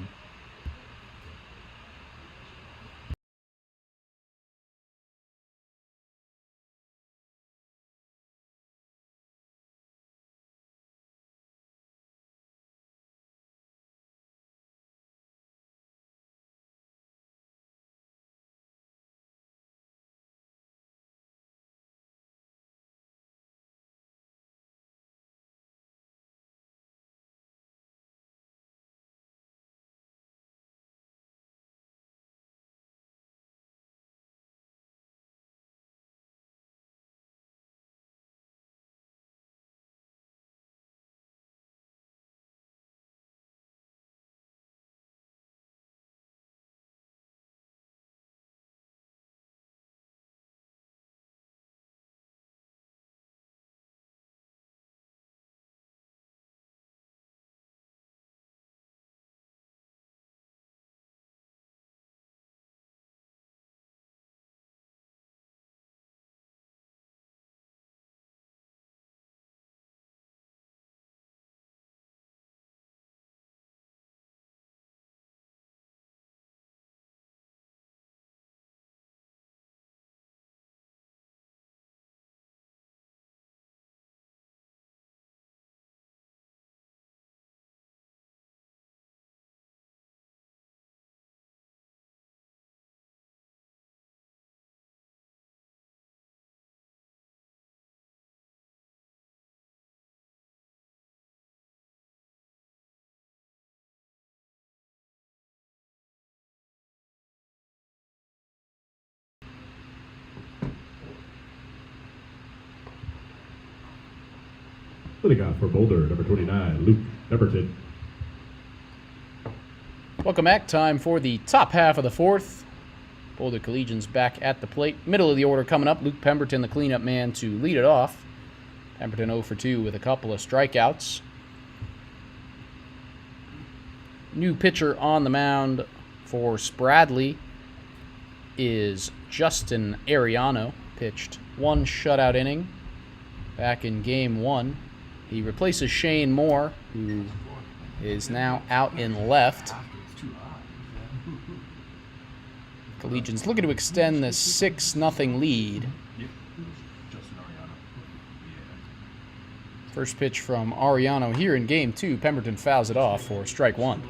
A: Leading off for Boulder, number 29, Luke Pemberton.
B: Welcome back. Time for the top half of the 4th. Boulder Collegians back at the plate. Middle of the order coming up. Luke Pemberton, the cleanup man, to lead it off. Pemberton 0 for 2 with a couple of strikeouts. New pitcher on the mound for Spradley is Justin Ariano. Pitched 1 shutout inning back in Game 1. He replaces Shane Moore, who is now out in left. Collegians looking to extend the 6-0 lead. First pitch from Ariano here in Game 2. Pemberton fouls it off for strike 1.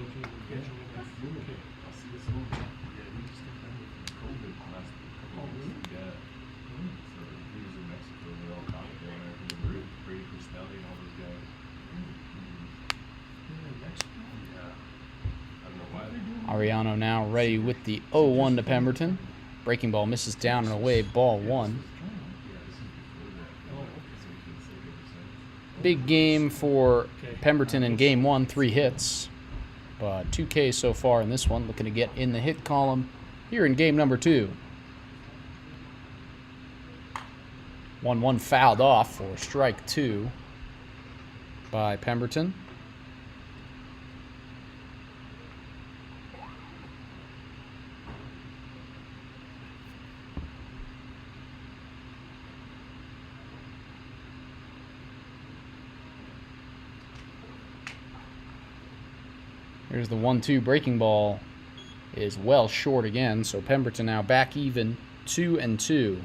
B: Ariano now ready with the 0-1 to Pemberton. Breaking ball misses down and away, ball 1. Big game for Pemberton in game 1, 3 hits. But 2 Ks so far in this one, looking to get in the hit column here in game number 2. 1-1 fouled off for strike 2 by Pemberton. Here's the 1-2 breaking ball is well short again, so Pemberton now back even 2-2.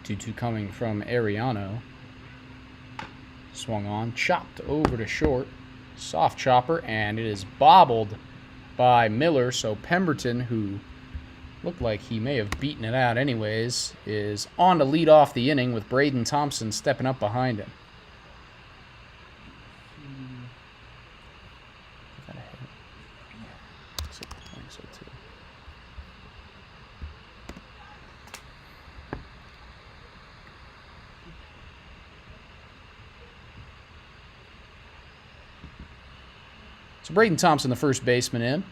B: Two coming from Ariano. Swung on, chopped over to short. Soft chopper, and it is bobbled by Miller, so Pemberton, who looked like he may have beaten it out anyways, is on to lead off the inning with Braden Thompson stepping up behind him. I think so too. So Braden Thompson, the first baseman, in.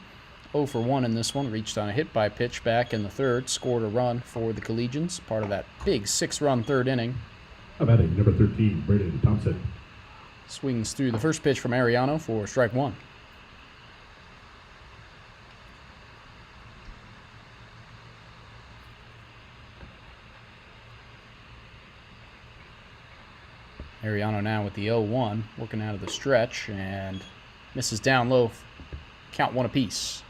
B: 0 for 1 in this one. Reached on a hit by pitch back in the third. Scored a run for the Collegians. Part of that big 6-run third inning.
A: How about it? Number 13, Braden Thompson.
B: Swings through the first pitch from Ariano for strike 1. Ariano now with the 0-1, working out of the stretch, and misses down low. Count 1 apiece.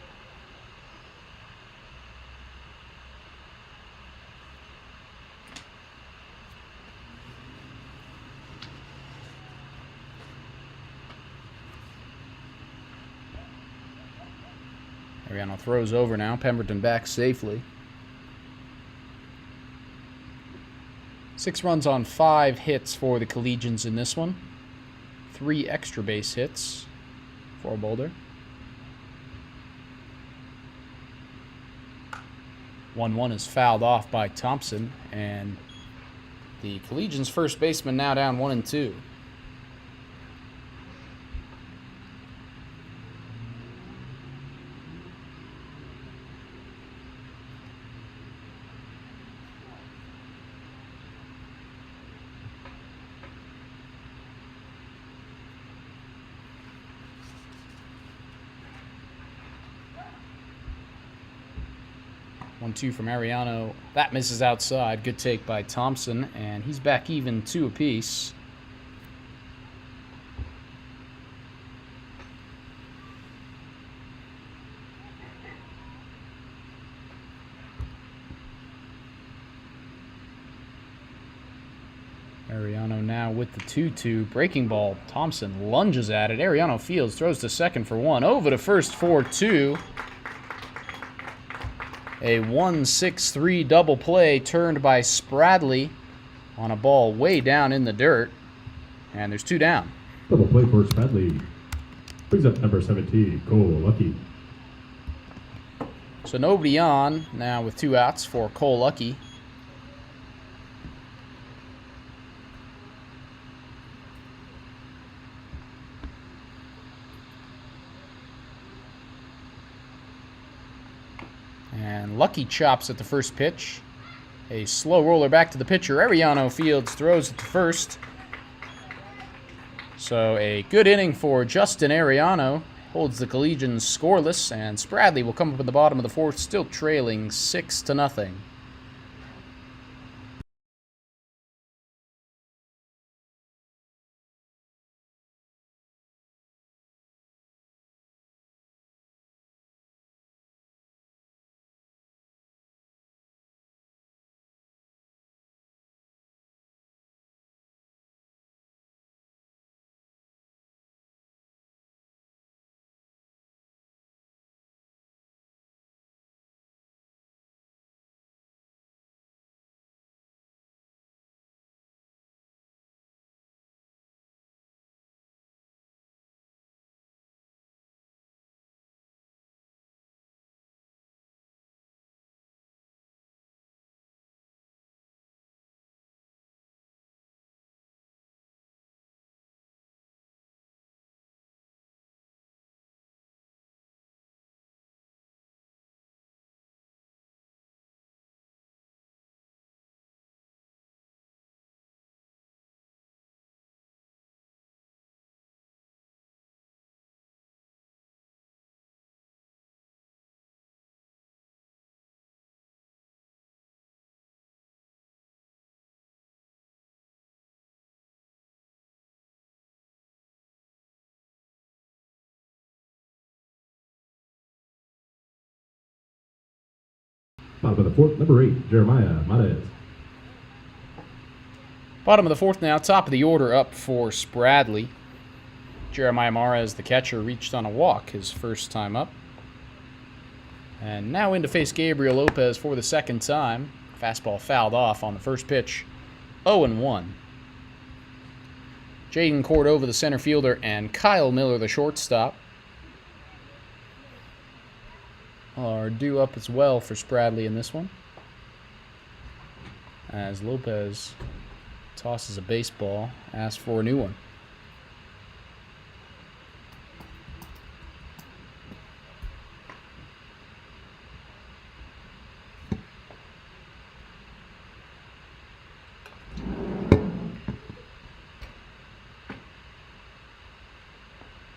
B: Ariano throws over now. Pemberton back safely. 6 runs on 5 hits for the Collegians in this one. 3 extra base hits for Boulder. 1-1 is fouled off by Thompson, and the Collegians' first baseman now down 1-2. One-two from Ariano. That misses outside. Good take by Thompson, and he's back even 2 apiece. Ariano now with the 2-2. Breaking ball. Thompson lunges at it. Ariano fields, throws to second for 1. Over to first for 2. A 1-6-3 double play turned by Spradley on a ball way down in the dirt. And there's 2 down.
A: Double play for Spradley. Brings up number 17, Cole Lucky.
B: So nobody on now with 2 outs for Cole Lucky. And Lucky chops at the first pitch. A slow roller back to the pitcher. Ariano fields, throws it to first. So a good inning for Justin Ariano. Holds the Collegians scoreless, and Spradley will come up in the bottom of the 4th, still trailing 6-0.
A: Bottom of the fourth, number 8, Jeremiah Mares.
B: Bottom of the fourth now, top of the order up for Spradley. Jeremiah Mares, the catcher, reached on a walk his first time up. And now in to face Gabriel Lopez for the second time. Fastball fouled off on the first pitch. 0-1. Jaden Cordova, the center fielder, and Kyle Miller, the shortstop, are due up as well for Spradley in this one. As Lopez tosses a baseball, asks for a new one.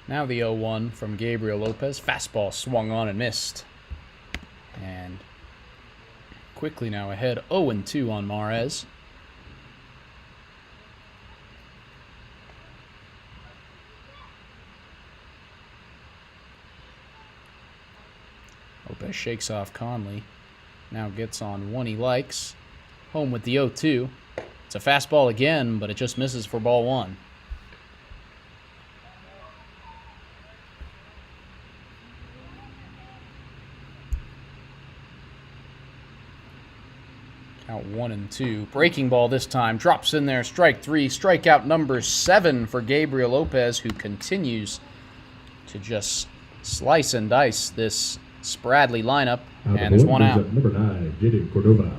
B: Now the 0-1 from Gabriel Lopez. Fastball swung on and missed. And quickly now ahead 0-2 on Mares. Lopez shakes off Conley. Now gets on one he likes. Home with the 0-2. It's a fastball again, but it just misses for ball one. Out 1-2. Breaking ball this time. Drops in there. Strike three. Strikeout number 7 for Gabriel Lopez, who continues to just slice and dice this Spradley lineup. And there's one out.
A: Number 9, Jaden Cordova.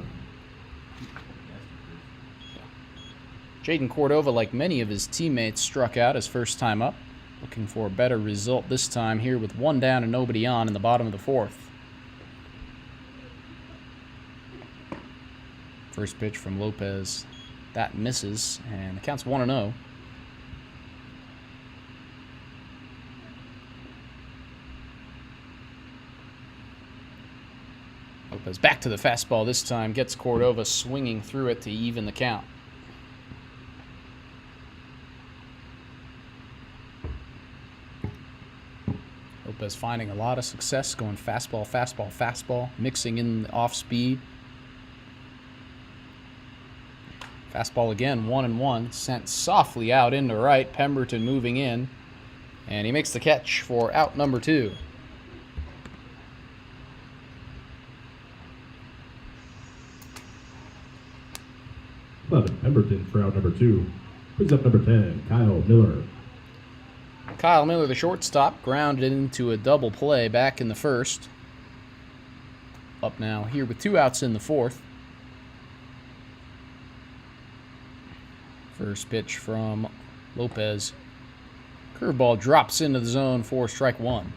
B: Jaden Cordova, like many of his teammates, struck out his first time up. Looking for a better result this time here with one down and nobody on in the bottom of the fourth. First pitch from Lopez. That misses, and the count's 1-0. Lopez back to the fastball this time. Gets Cordova swinging through it to even the count. Lopez finding a lot of success going fastball, fastball, fastball, mixing in the off speed. Fastball again, 1-1, sent softly out into right. Pemberton moving in, and he makes the catch for out number 2.
A: Pemberton for out number 2. Brings up number 10, Kyle Miller.
B: Kyle Miller, the shortstop, grounded into a double play back in the first. Up now here with 2 outs in the fourth. First pitch from Lopez. Curveball drops into the zone for strike 1.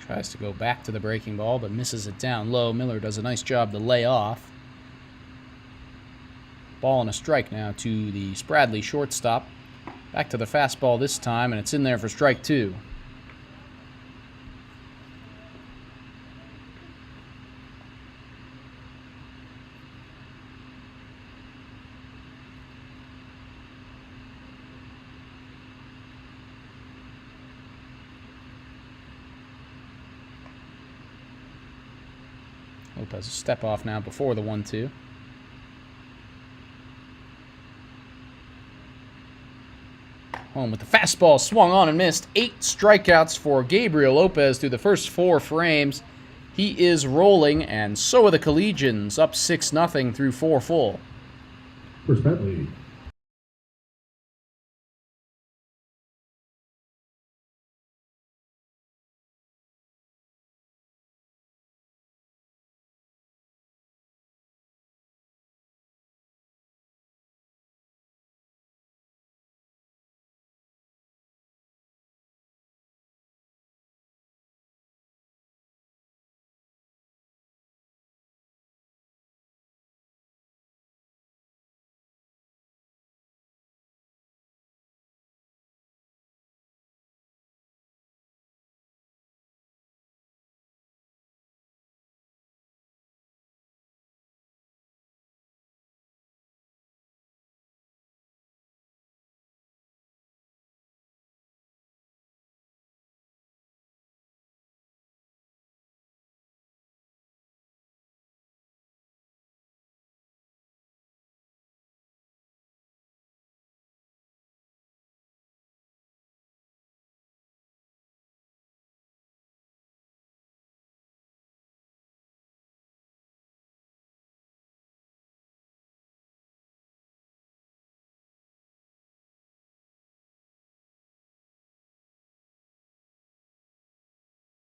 B: Tries to go back to the breaking ball, but misses it down low. Miller does a nice job to lay off. Ball and a strike now to the Spradley shortstop. Back to the fastball this time, and it's in there for strike 2. Lopez a step off now before the 1-2. Home with the fastball, swung on and missed. 8 strikeouts for Gabriel Lopez through the first 4 frames. He is rolling, and so are the Collegians, up 6-0 through 4 full.
A: For Spradley,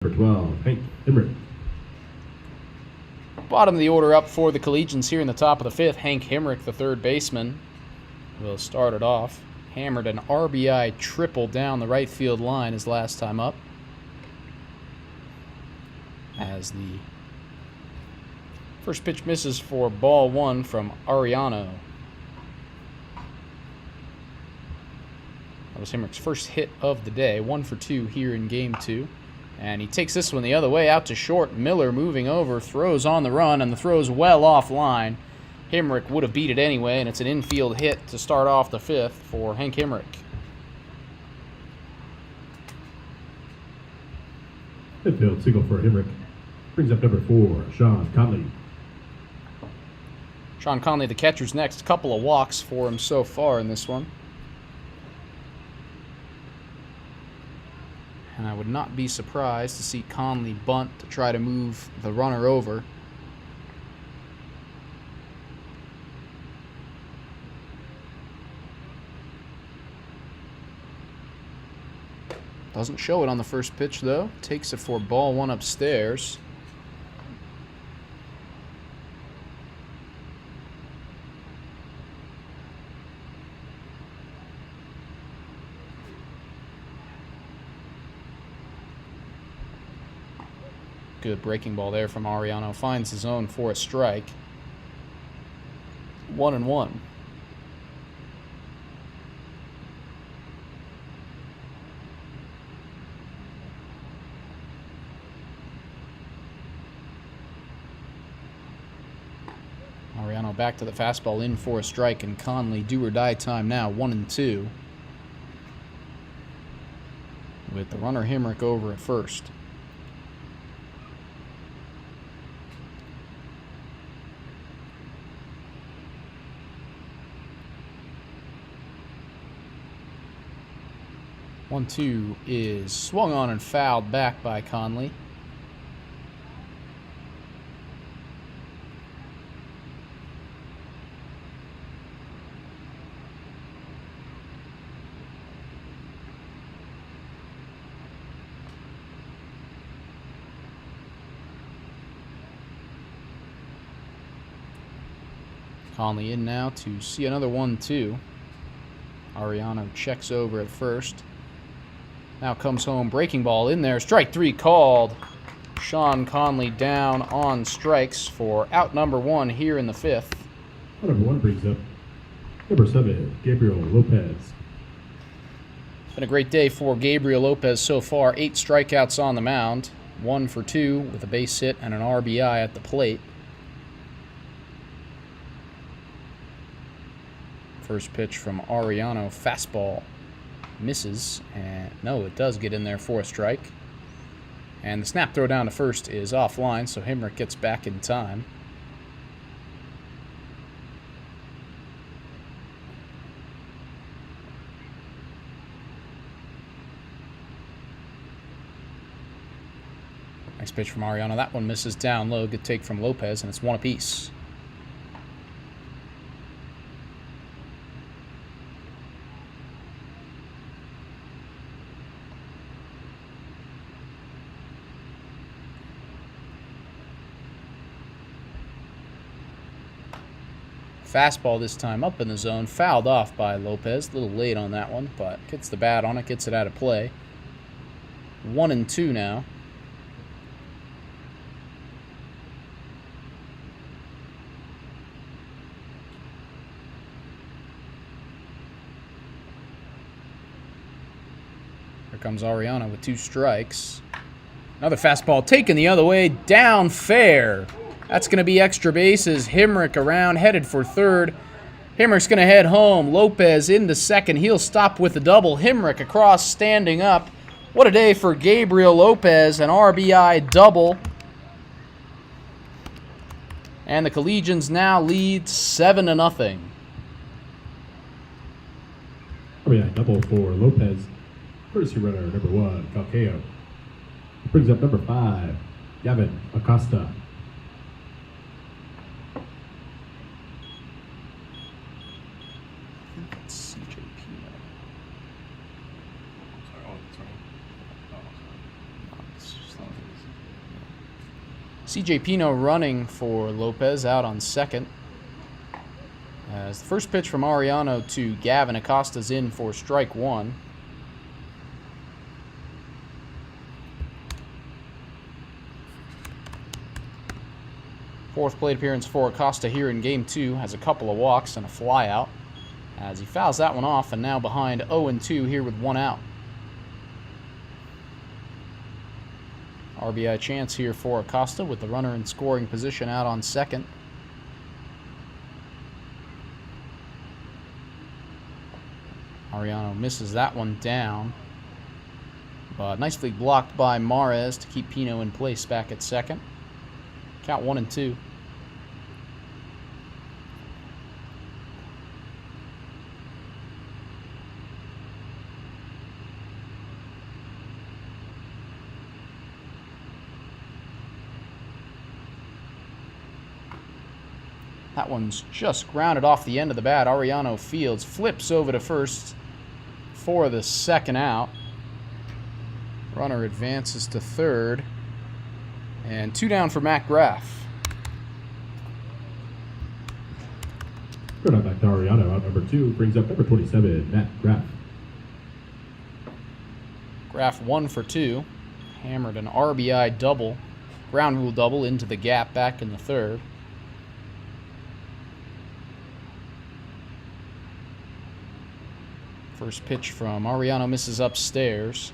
A: number 12, Hank Hemrick.
B: Bottom of the order up for the Collegians here in the top of the fifth. Hank Hemrick, the third baseman, will start it off. Hammered an RBI triple down the right field line his last time up. As the first pitch misses for ball one from Ariano. That was Hemrick's first hit of the day. 1 for 2 here in game 2. And he takes this one the other way out to short. Miller moving over, throws on the run, and the throw's well offline. Hemrick would have beat it anyway, and it's an infield hit to start off the fifth for Hank Hemrick.
A: Midfield single for Hemrick. Brings up number 4, Sean Conley.
B: Sean Conley, the catcher's next. Couple of walks for him so far in this one. And I would not be surprised to see Conley bunt to try to move the runner over. Doesn't show it on the first pitch, though. Takes it for ball one upstairs. Good breaking ball there from Ariano. Finds the zone for a strike. 1-1. Ariano back to the fastball, in for a strike, and Conley do or die time now. 1-2. With the runner Hemrick over at first. One-two is swung on and fouled back by Conley. Conley in now to see another 1-2. Ariano checks over at first. Now comes home, breaking ball in there. Strike 3 called. Sean Conley down on strikes for out number 1 here in the fifth.
A: Number 1 brings up number 7, Gabriel Lopez.
B: It's been a great day for Gabriel Lopez so far. 8 strikeouts on the mound. 1 for 2 with a base hit and an RBI at the plate. First pitch from Ariano, fastball. Misses, and no, it does get in there for a strike. And the snap throw down to first is offline, so Hemrick gets back in time. Next pitch from Ariano, that one misses down low. Good take from Lopez, and it's 1 apiece. Fastball this time up in the zone, fouled off by Lopez. A little late on that one, but gets the bat on it, gets it out of play. 1-2 now. Here comes Ariano with 2 strikes. Another fastball taken the other way, down fair. That's going to be extra bases. Hemrick around, headed for third. Hemrick's going to head home. Lopez into second. He'll stop with a double. Hemrick across, standing up. What a day for Gabriel Lopez. An RBI double. And the Collegians now lead 7-0.
A: RBI double for Lopez. Courtesy runner number 1, Calcayo. Brings up number 5, Gavin Acosta.
B: CJ Pino running for Lopez out on second. As the first pitch from Ariano to Gavin Acosta's in for strike one. Fourth plate appearance for Acosta here in Game 2. Has a couple of walks and a flyout as he fouls that one off, and now behind 0-2 here with one out. RBI chance here for Acosta with the runner in scoring position out on second. Ariano misses that one down, but nicely blocked by Mares to keep Pino in place back at second. Count 1-2. That one's just grounded off the end of the bat. Ariano fields, flips over to first for the second out. Runner advances to third. And 2 down for Matt Graff.
A: Throw it back to Ariano. Out number 2 brings up number 27, Matt Graff.
B: Graff 1 for 2. Hammered an RBI double. Ground rule double into the gap back in the third. First pitch from Ariano misses upstairs.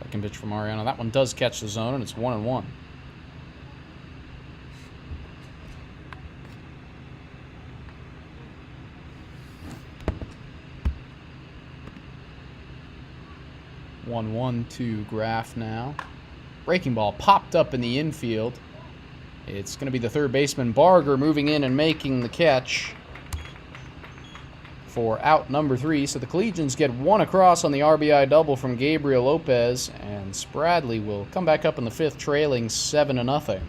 B: Second pitch from Ariano. That one does catch the zone, and it's 1-1. One to Graff now. Breaking ball popped up in the infield. It's going to be the third baseman Barger moving in and making the catch for out number 3. So the Collegians get one across on the RBI double from Gabriel Lopez, and Spradley will come back up in the 5th trailing 7-0.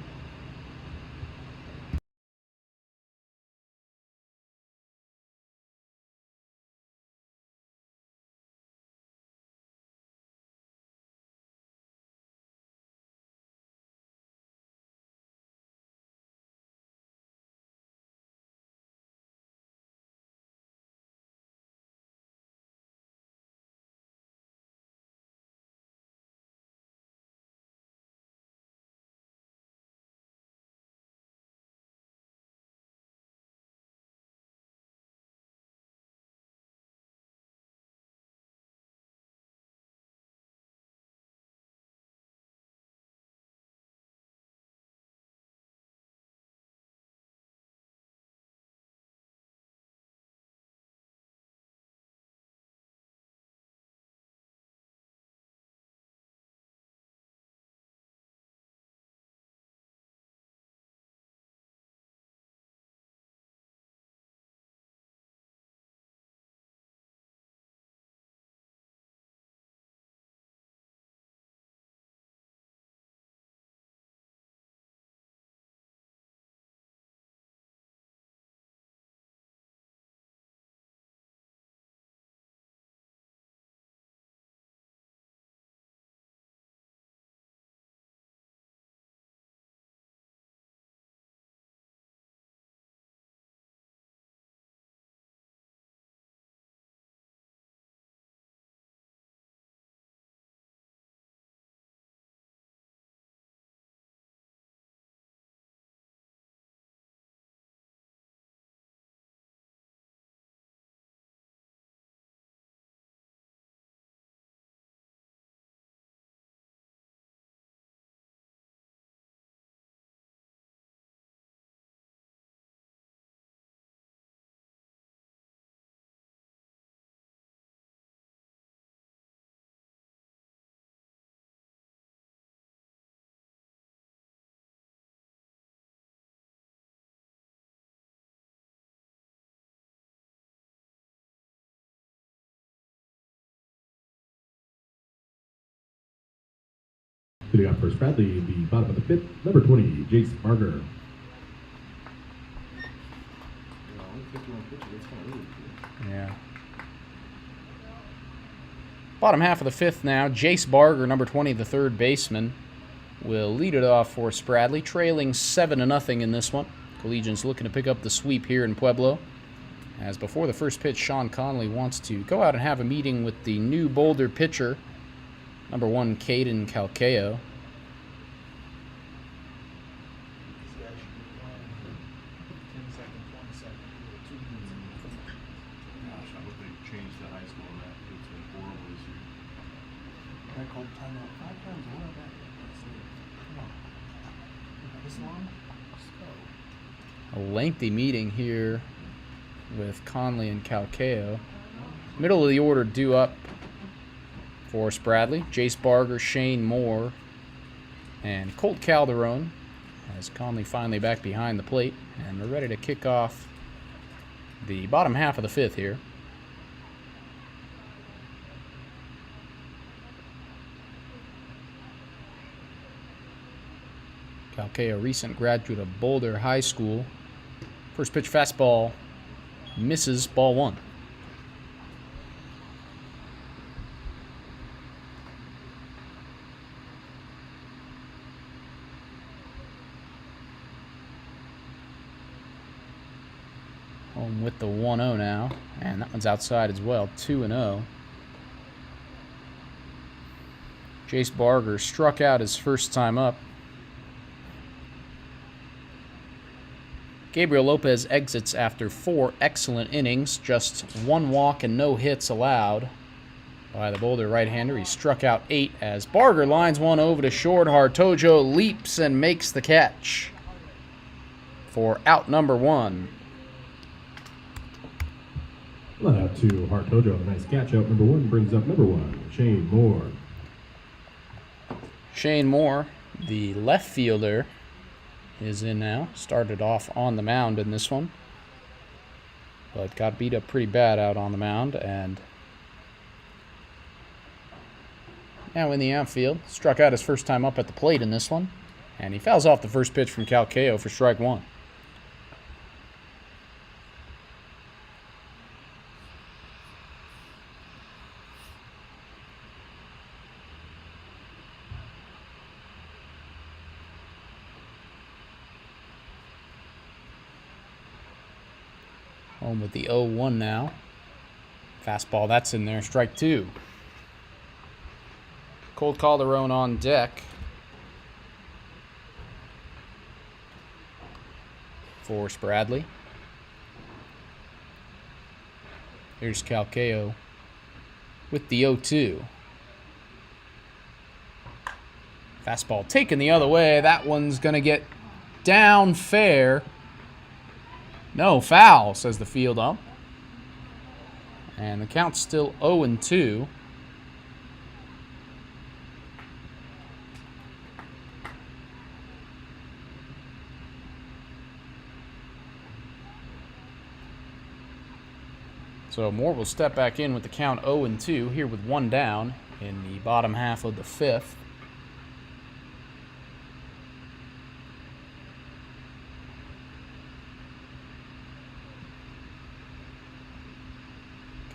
A: Hitting out for Spradley, the bottom of the fifth, number 20, Jace Barger.
C: Only 51 pitches. That's kind of early.
B: Yeah. Bottom half of the fifth now. Jace Barger, number 20, the third baseman, will lead it off for Spradley, trailing 7-0 in this one. Collegians looking to pick up the sweep here in Pueblo. As before the first pitch, Sean Conley wants to go out and have a meeting with the new Boulder pitcher, number 1, Caden Calcayo.
C: Gosh, I hope they changed the high school map. It's been horrible this year. I called timeout 5 times. What about that? Come on. This long? Let's go.
B: A lengthy meeting here with Conley and Calcayo. Middle of the order due up for Spradley. Jace Barger, Shane Moore, and Colt Calderon, as Conley finally back behind the plate. And we're ready to kick off the bottom half of the fifth here. Calcayo, recent graduate of Boulder High School. First pitch fastball misses, ball 1. Home with the 1-0 now, and that one's outside as well, 2-0. Jace Barger struck out his first time up. Gabriel Lopez exits after 4 excellent innings, just 1 walk and no hits allowed by the Boulder right-hander. He struck out 8 as Barger lines one over to short. Hartojo leaps and makes the catch for out number 1.
A: Let out to Hartojo. Nice catch. Out number 1 brings up number 1, Shane Moore.
B: Shane Moore, the left fielder, is in now. Started off on the mound in this one, but got beat up pretty bad out on the mound, and now in the outfield. Struck out his first time up at the plate in this one, and he fouls off the first pitch from Calcayo for strike 1. Home with the 0-1 now. Fastball, that's in there. Strike 2. Colt Calderon on deck for Spradley. Here's Calcayo with the 0-2. Fastball taken the other way. That one's going to get down fair. No, foul, says the field ump. And the count's still 0-2. So Moore will step back in with the count 0-2 here with 1 down in the bottom half of the fifth.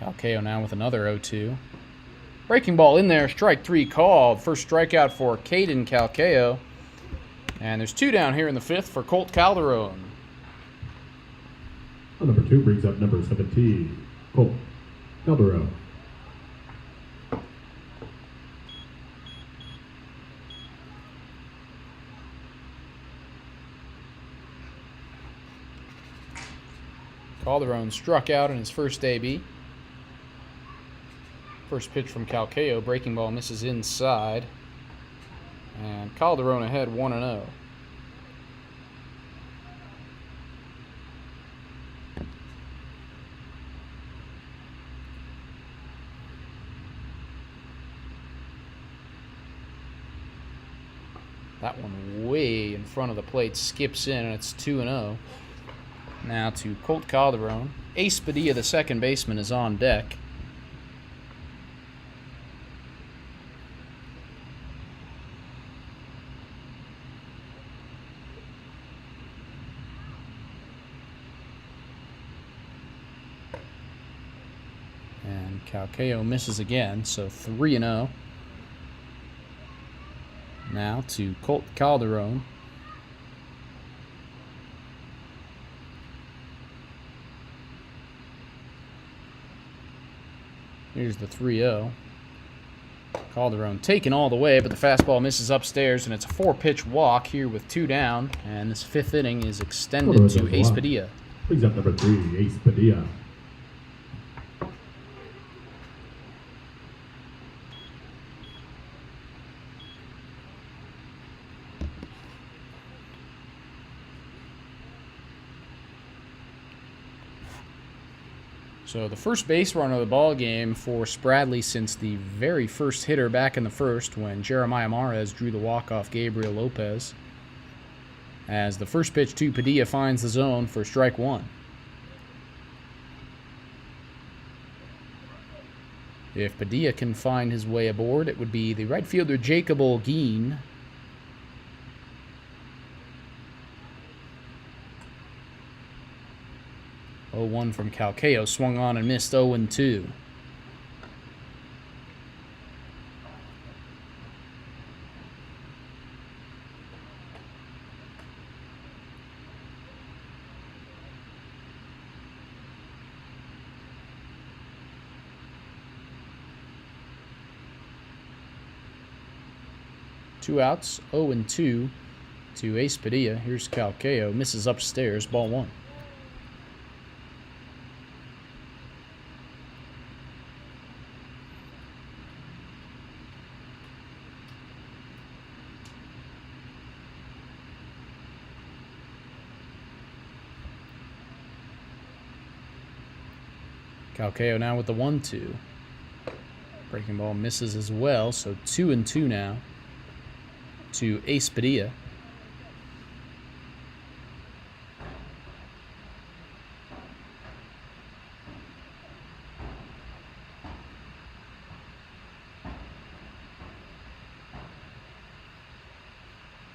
B: Calcayo now with another 0-2. Breaking ball in there, strike 3 called. First strikeout for Caden Calcayo. And there's 2 down here in the fifth for Colt Calderon.
A: Number 2 brings up number 17, Colt Calderon.
B: Calderon struck out in his first AB. First pitch from Calcayo, breaking ball misses inside. And Calderon ahead 1-0. That one way in front of the plate, skips in, and it's 2-0. Now to Colt Calderon. Ace Padilla, the second baseman, is on deck. Calcayo misses again, so 3-0. Now to Colt Calderon. Here's the 3-0. Calderon taken all the way, but the fastball misses upstairs, and it's a 4-pitch walk here with 2 down. And this 5th inning is extended to Ace Padilla.
A: Brings up number 3, Ace Padilla.
B: So the first base runner of the ball game for Spradley since the very first hitter back in the first when Jeremiah Mares drew the walk-off Gabriel Lopez. As the first pitch to Padilla finds the zone for strike 1. If Padilla can find his way aboard, it would be the right fielder Jacob Olguin. Oh, 1 from Calcayo, swung on and missed 0-2. Two outs, 0-2 to Ace Padilla. Here's Calcayo, misses upstairs, ball 1. Calcayo now with the 1-2. Breaking ball misses as well, so 2-2 now to Ace Padilla.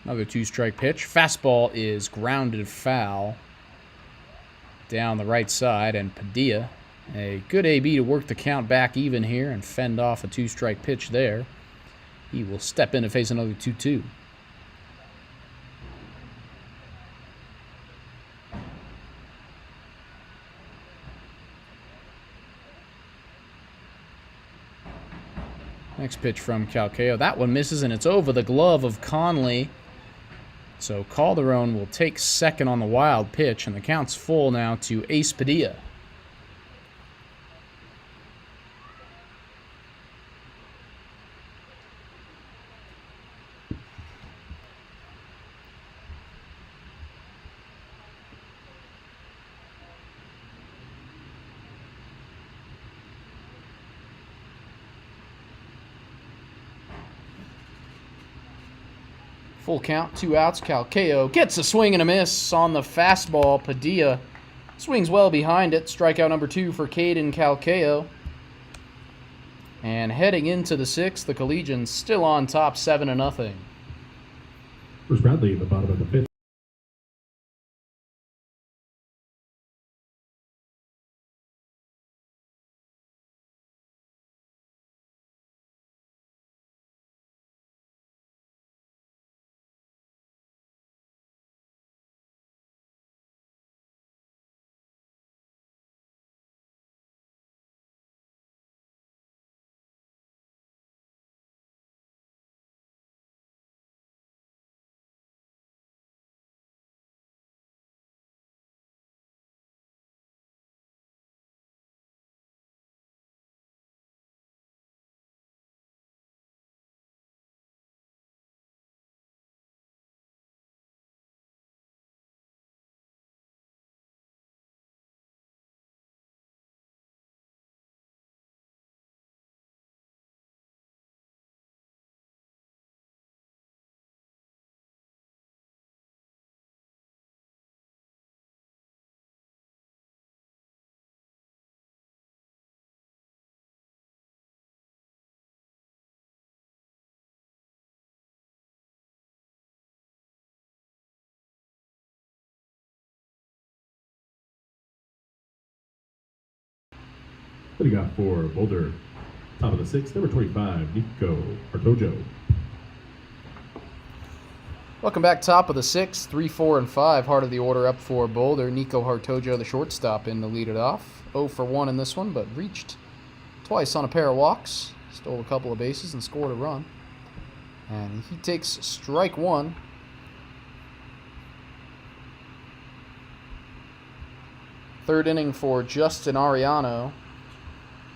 B: Another 2-strike pitch. Fastball is grounded foul down the right side, and Padilla, a good AB to work the count back even here and fend off a 2-strike pitch there. He will step in to face another 2-2. Next pitch from Calcayo. That one misses, and it's over the glove of Conley. So Calderon will take second on the wild pitch, and the count's full now to Ace Padilla. Full count, 2 outs. Calcayo gets a swing and a miss on the fastball. Padilla swings well behind it. Strikeout number 2 for Caden Calcayo. And heading into the 6th, the Collegians still on top 7-0.
A: For Spradley at the bottom of the 5th. What do you got for Boulder? Top of the sixth, number 25, Nico Artojo.
B: Welcome back, top of the sixth, 3, 4, and 5. Heart of the order up for Boulder. Nico Hartojo, the shortstop, in to lead it off. 0 for 1 in this one, but reached twice on a pair of walks. Stole a couple of bases and scored a run. And he takes strike one. Third inning for Justin Ariano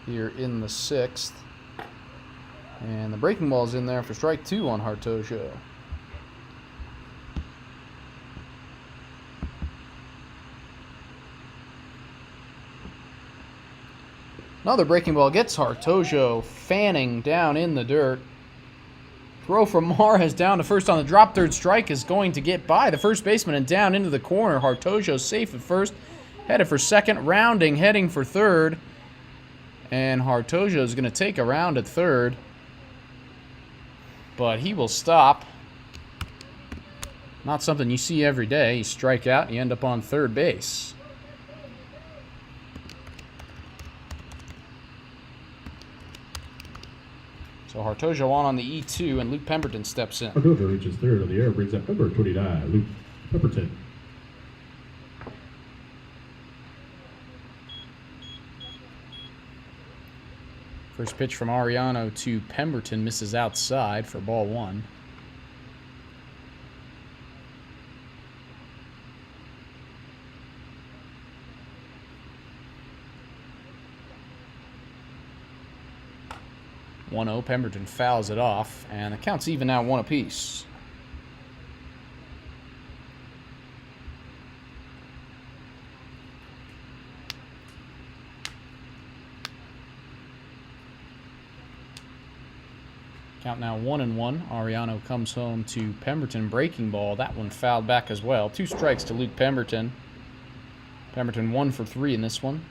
B: here in the sixth. And the breaking ball's in there for strike two on Hartojo. Another breaking ball gets Hartojo fanning down in the dirt. Throw from Mares down to first on the drop. Third strike is going to get by the first baseman and down into the corner. Hartojo safe at first. Headed for second. Rounding, heading for third. And Hartojo is going to take a round at third. But he will stop. Not something you see every day. You strike out and you end up on third base. So Hartojo on the E2, and Luke Pemberton steps in.
A: Hartojo reaches third on the air, brings up number 29, Luke Pemberton.
B: First pitch from Ariano to Pemberton misses outside for ball one. Pemberton fouls it off, and the count's even now one apiece. Count now 1-1. Ariano comes home to Pemberton, breaking ball. That one fouled back as well. 2 strikes to Luke Pemberton. Pemberton 1 for 3 in this one.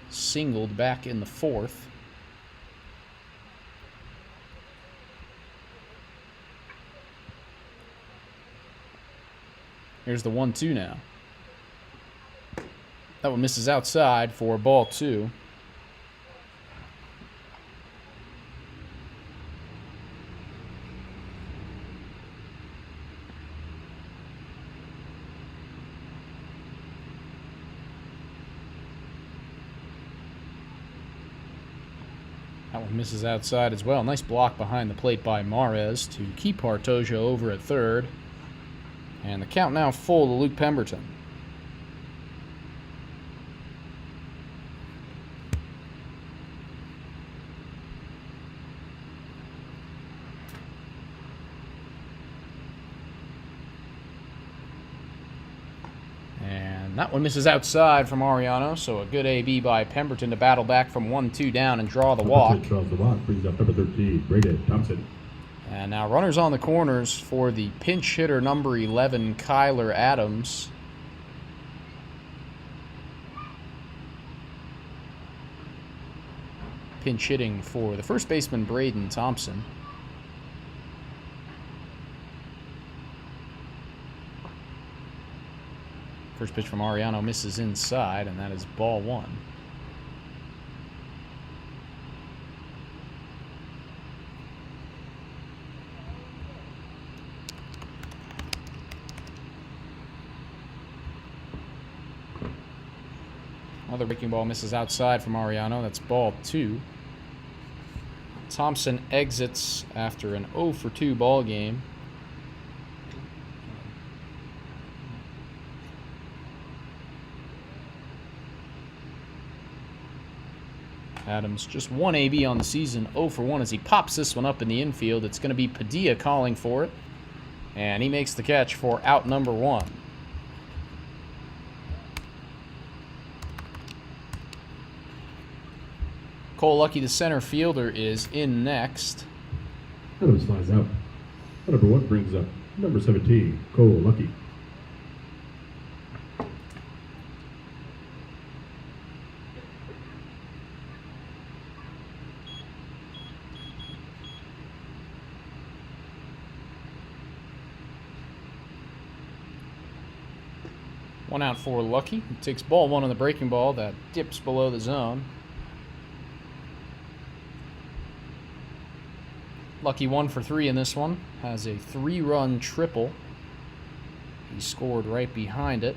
B: Singled back in the fourth. Here's the 1-2 now. That one misses outside for ball 2. That one misses outside as well. Nice block behind the plate by Mares to keep Hartojo over at third. And the count now full to Luke Pemberton. And that one misses outside from Ariano, so a good AB by Pemberton to battle back from 1-2 down and draw the walk.
A: Draws the walk, brings up number 13, Brady Thompson.
B: And now runners on the corners for the pinch hitter number 11, Kyler Adams. Pinch hitting for the first baseman, Braden Thompson. First pitch from Ariano misses inside, and that is ball 1. Another breaking ball misses outside from Ariano. That's ball 2. Thompson exits after an 0 for 2 ball game. Adams just 1 AB on the season, 0 for 1 as he pops this one up in the infield. It's going to be Padilla calling for it. And he makes the catch for out number 1. Cole Lucky, the center fielder, is in next.
A: Adams flies out. Number 1 brings up number 17, Cole Lucky.
B: One out for Lucky. He takes ball 1 on the breaking ball that dips below the zone. Lucky 1 for 3 in this one. Has a 3-run triple. He scored right behind it.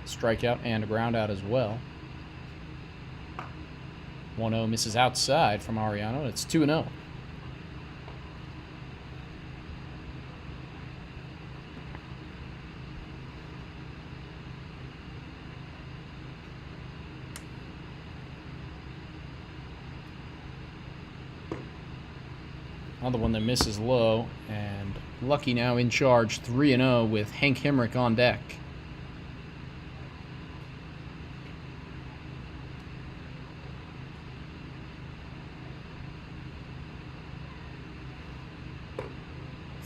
B: Strikeout and a ground out as well. 1-0 misses outside from Ariano. It's 2-0. Another one that misses low, and Lucky now in charge, 3-0 with Hank Hemrick on deck.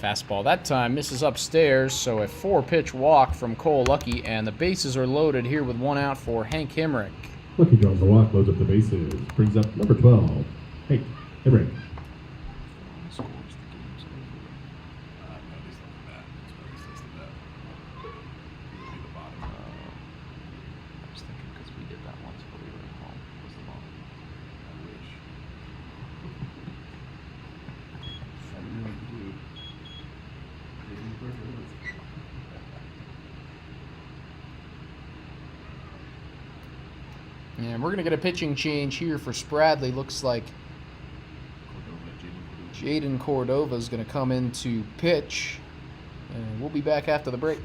B: Fastball that time misses upstairs, so a 4-pitch walk from Cole Lucky, and the bases are loaded here with 1 out for Hank Hemrick.
A: Lucky draws the walk, loads up the bases, brings up number 12, Hank Hemrick.
C: Scores the game's over. No, he's not the bat. That's why he says the bat. It'll be the bottom.
D: I was thinking because we did that once, but we were at home. It was the bottom.
C: I wish. I really do.
B: And we're going to get a pitching change here for Spradley. Looks like Jaden Cordova is going to come in to pitch. And we'll be back after the break.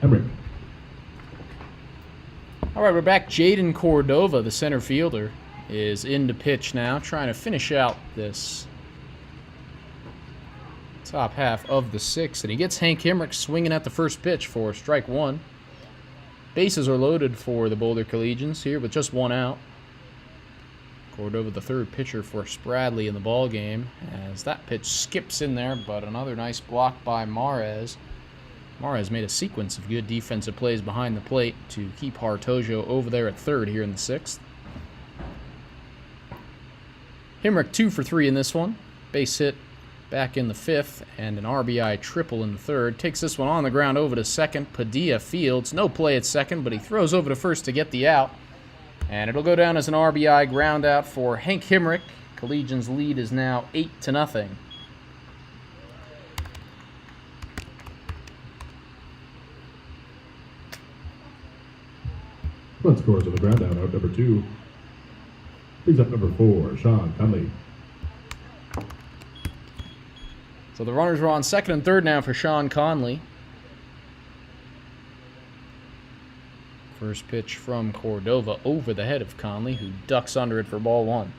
A: Hemrick.
B: All right, we're back. Jaden Cordova, the center fielder, is in to pitch now, trying to finish out this top half of the 6th. And he gets Hank Hemrick swinging at the first pitch for strike 1. Bases are loaded for the Boulder Collegians here with just 1 out. Cordova, the third pitcher for Spradley in the ball game, as that pitch skips in there, but another nice block by Mares. Mares made a sequence of good defensive plays behind the plate to keep Hartojo over there at third here in the 6th. Hemrick 2 for 3 in this one. Base hit back in the 5th and an RBI triple in the 3rd. Takes this one on the ground over to second. Padilla fields. No play at second, but he throws over to first to get the out. And it'll go down as an RBI ground out for Hank Hemrick. Collegians' lead is now 8-0.
A: One scores on the ground out, out number 2. Brings up number 4, Sean Conley.
B: So the runners are on second and third now for Sean Conley. First pitch from Cordova over the head of Conley, who ducks under it for ball 1.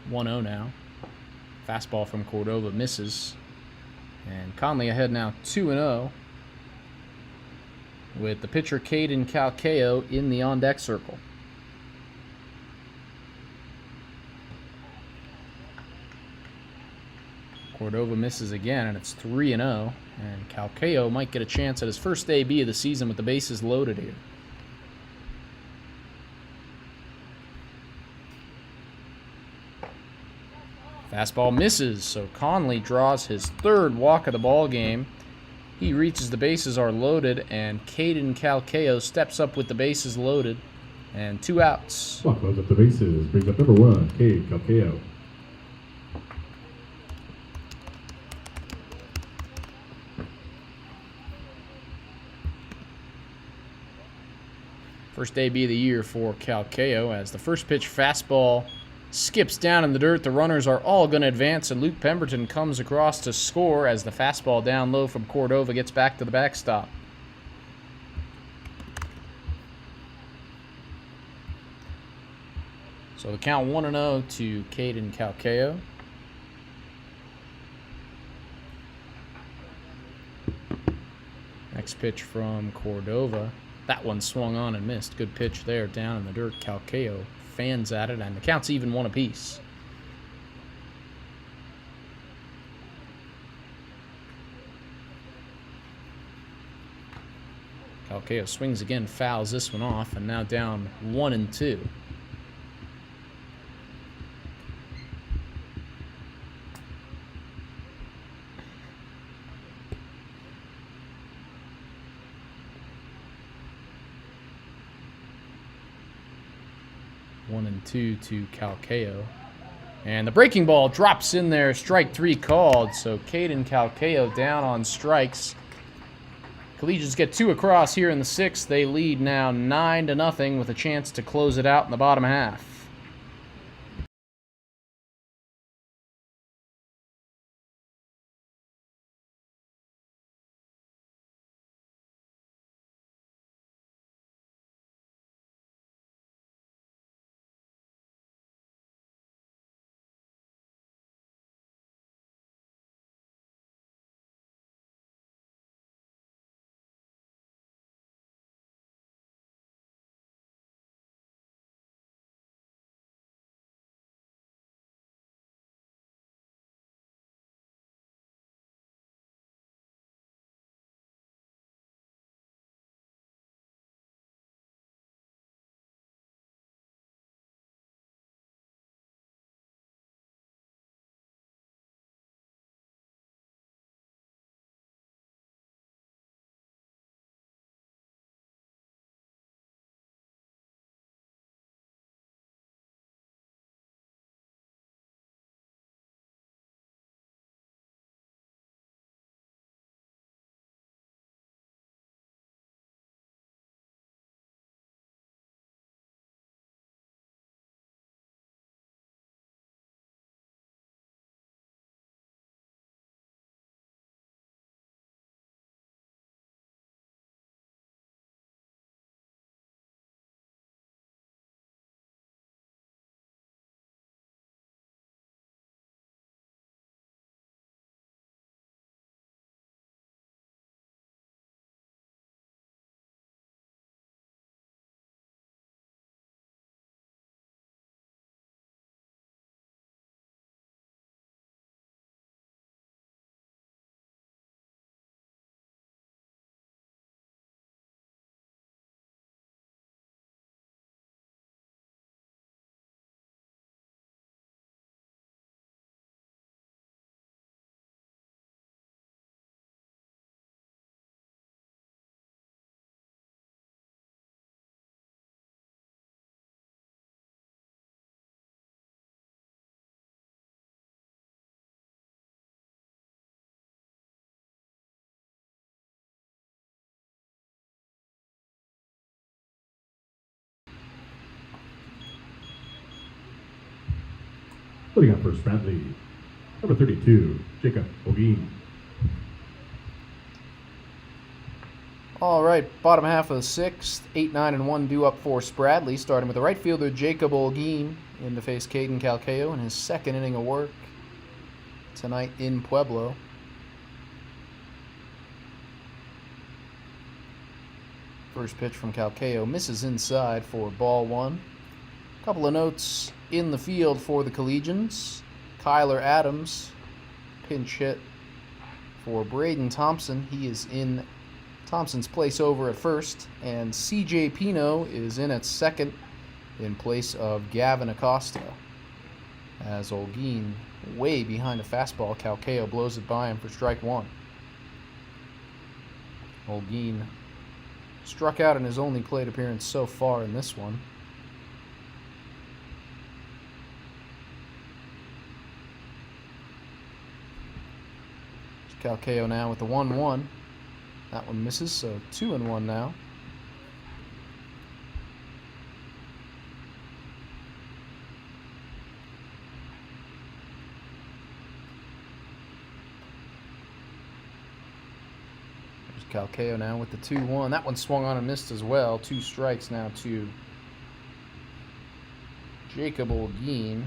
B: 1-0 now. Fastball from Cordova misses. And Conley ahead now 2-0 with the pitcher Caden Calcayo in the on-deck circle. Cordova misses again, and it's 3-0. And Calcayo might get a chance at his first AB of the season with the bases loaded here. Fastball misses, so Conley draws his third walk of the ball game. He reaches the bases are loaded, and Caden Calcayo steps up with the bases loaded, and 2 outs.
A: Clock loads up the bases. Brings up number 1, Cade Calcayo.
B: First AB of the year for Calcayo as the first pitch fastball skips down in the dirt. The runners are all going to advance, and Luke Pemberton comes across to score as the fastball down low from Cordova gets back to the backstop. So the count 1-0 to Caden Calcayo. Next pitch from Cordova. That one swung on and missed. Good pitch there down in the dirt. Calcayo fans at it, and the count's even 1 apiece. Calcayo swings again, fouls this one off, and now down 1-2. One and two to Calcayo. And the breaking ball drops in there. Strike 3 called. So Caden Calcayo down on strikes. Collegians get 2 across here in the 6th. They lead now 9-0 with a chance to close it out in the bottom half.
A: Putting up for Spradley, number 32, Jacob Ogeen.
B: All right, bottom half of the sixth. 8, 9, and 1 due up for Spradley, starting with the right fielder Jacob Olguin in to face Caden Calcayo in his second inning of work tonight in Pueblo. First pitch from Calcayo misses inside for ball one. Couple of notes in the field for the Collegians. Kyler Adams, pinch hit for Braden Thompson. He is in Thompson's place over at first, and CJ Pino is in at second in place of Gavin Acosta. As Olguin, way behind a fastball, Calcayo blows it by him for strike one. Olguin struck out in his only plate appearance so far in this one. Calcayo now with the 1-1. That one misses, so 2-1 now. There's Calcayo now with the 2-1. That one swung on and missed as well. 2 strikes now to Jacob Olguin.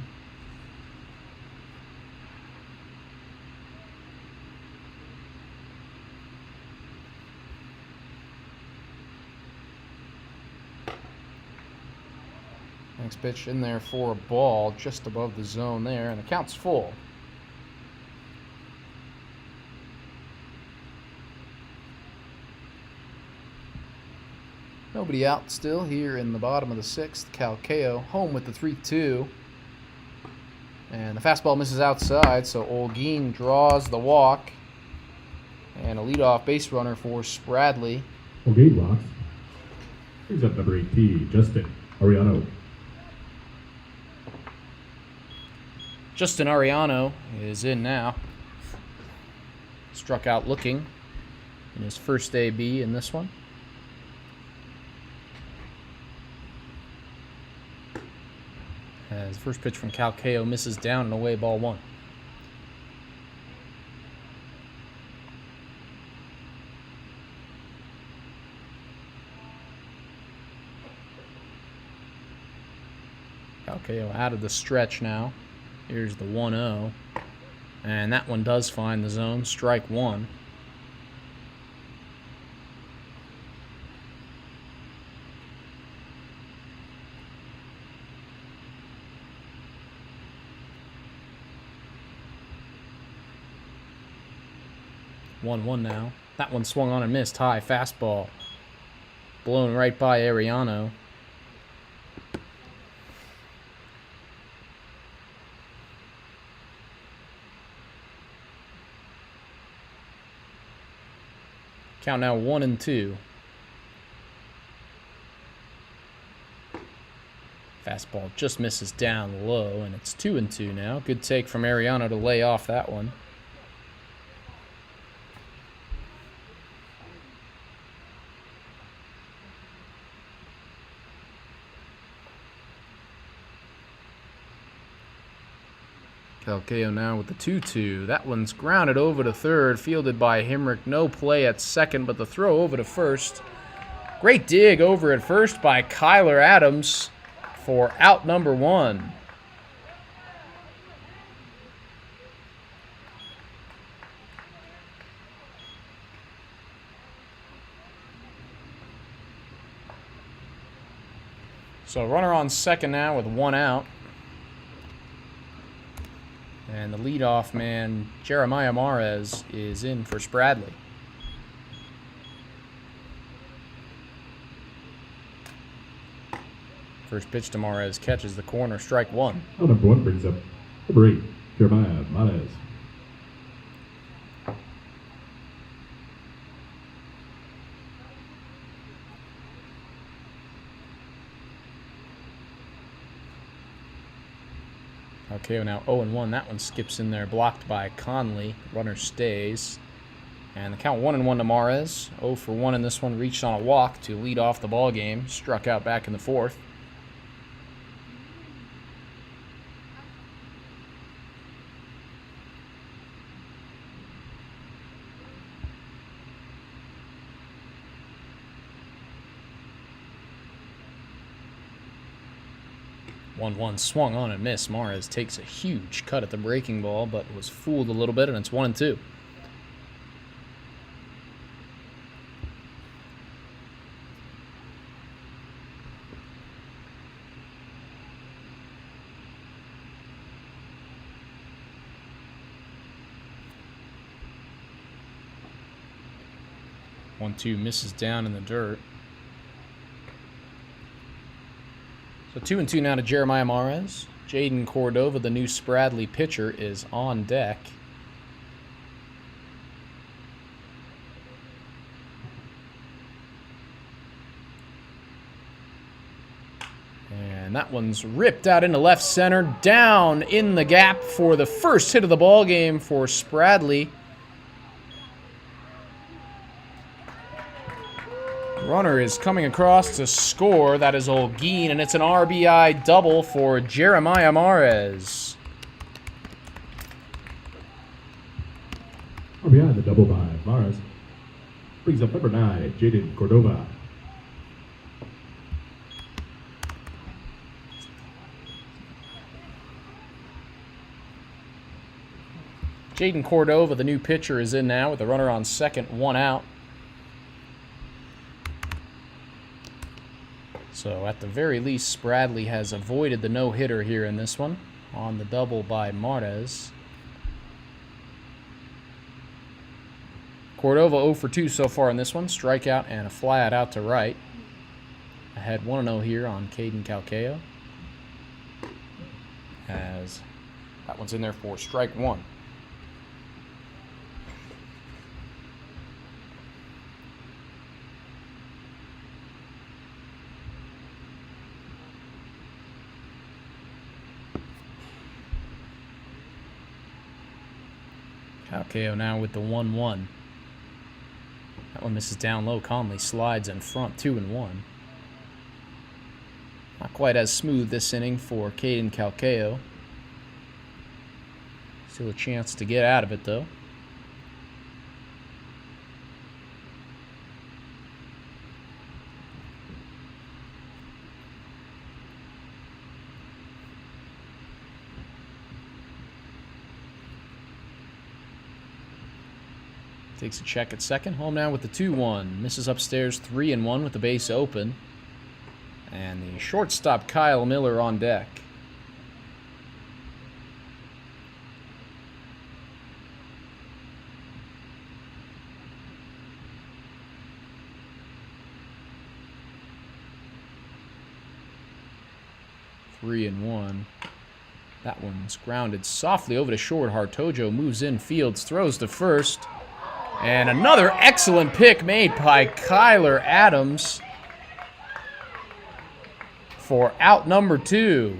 B: Next pitch in there for a ball just above the zone there, and the count's full. Nobody out still here in the bottom of the sixth. Calcayo home with the 3-2. And the fastball misses outside, so Olguin draws the walk. And a leadoff base runner for Spradley.
A: Olguin walks. Brings up number 18, Justin Ariano.
B: Justin Ariano is in now. Struck out looking in his first AB in this one. As first pitch from Calcayo misses down and away, ball one. Calcayo out of the stretch now. Here's the 1-0. And that one does find the zone. Strike one. One now. That one swung on and missed. High fastball. Blown right by Ariano. Count now 1-2. Fastball just misses down low, and it's 2-2 now. Good take from Ariano to lay off that one. Calcayo now with the 2-2. That one's grounded over to third, fielded by Himrick. No play at second, but the throw over to first. Great dig over at first by Kyler Adams for out number one. So runner on second now with one out. And the leadoff man, Jeremiah Mares, is in for Spradley. First pitch to Mares catches the corner, strike one.
A: Oh, number 1 brings up number 8, Jeremiah Mares.
B: Calcayo now 0-1. That one skips in there, blocked by Conley. Runner stays. And the count 1-1 to Mares. 0 for 1 in this one. Reached on a walk to lead off the ball game. Struck out back in the fourth. 1-1 swung on and missed. Mares takes a huge cut at the breaking ball, but was fooled a little bit, and it's 1-2. One-two misses down in the dirt. So 2-2 now to Jeremiah Mares. Jaden Cordova, the new Spradley pitcher, is on deck. And that one's ripped out into left center, down in the gap for the first hit of the ball game for Spradley. Runner is coming across to score. That is Olguin, and it's an RBI double for Jeremiah Mares.
A: RBI, the double by Mares. Brings up number 9, Jaden Cordova.
B: Jaden Cordova, the new pitcher, is in now with the runner on second, 1 out. So at the very least, Spradley has avoided the no-hitter here in this one on the double by Mares. Cordova 0 for 2 so far in this one. Strikeout and a flyout out to right. Ahead 1-0 here on Caden Calcayo. As that one's in there for strike one. Calcayo now with the 1-1. That one misses down low. Conley slides in front, 2-1. Not quite as smooth this inning for Caden Calcayo. Still a chance to get out of it, though. Takes a check at second. Home now with the 2-1. Misses upstairs 3-1 with the base open. And the shortstop Kyle Miller on deck. Three and one. That one's grounded softly over to short. Hartojo moves in, Fields throws to first. And another excellent pick made by Kyler Adams for out number 2.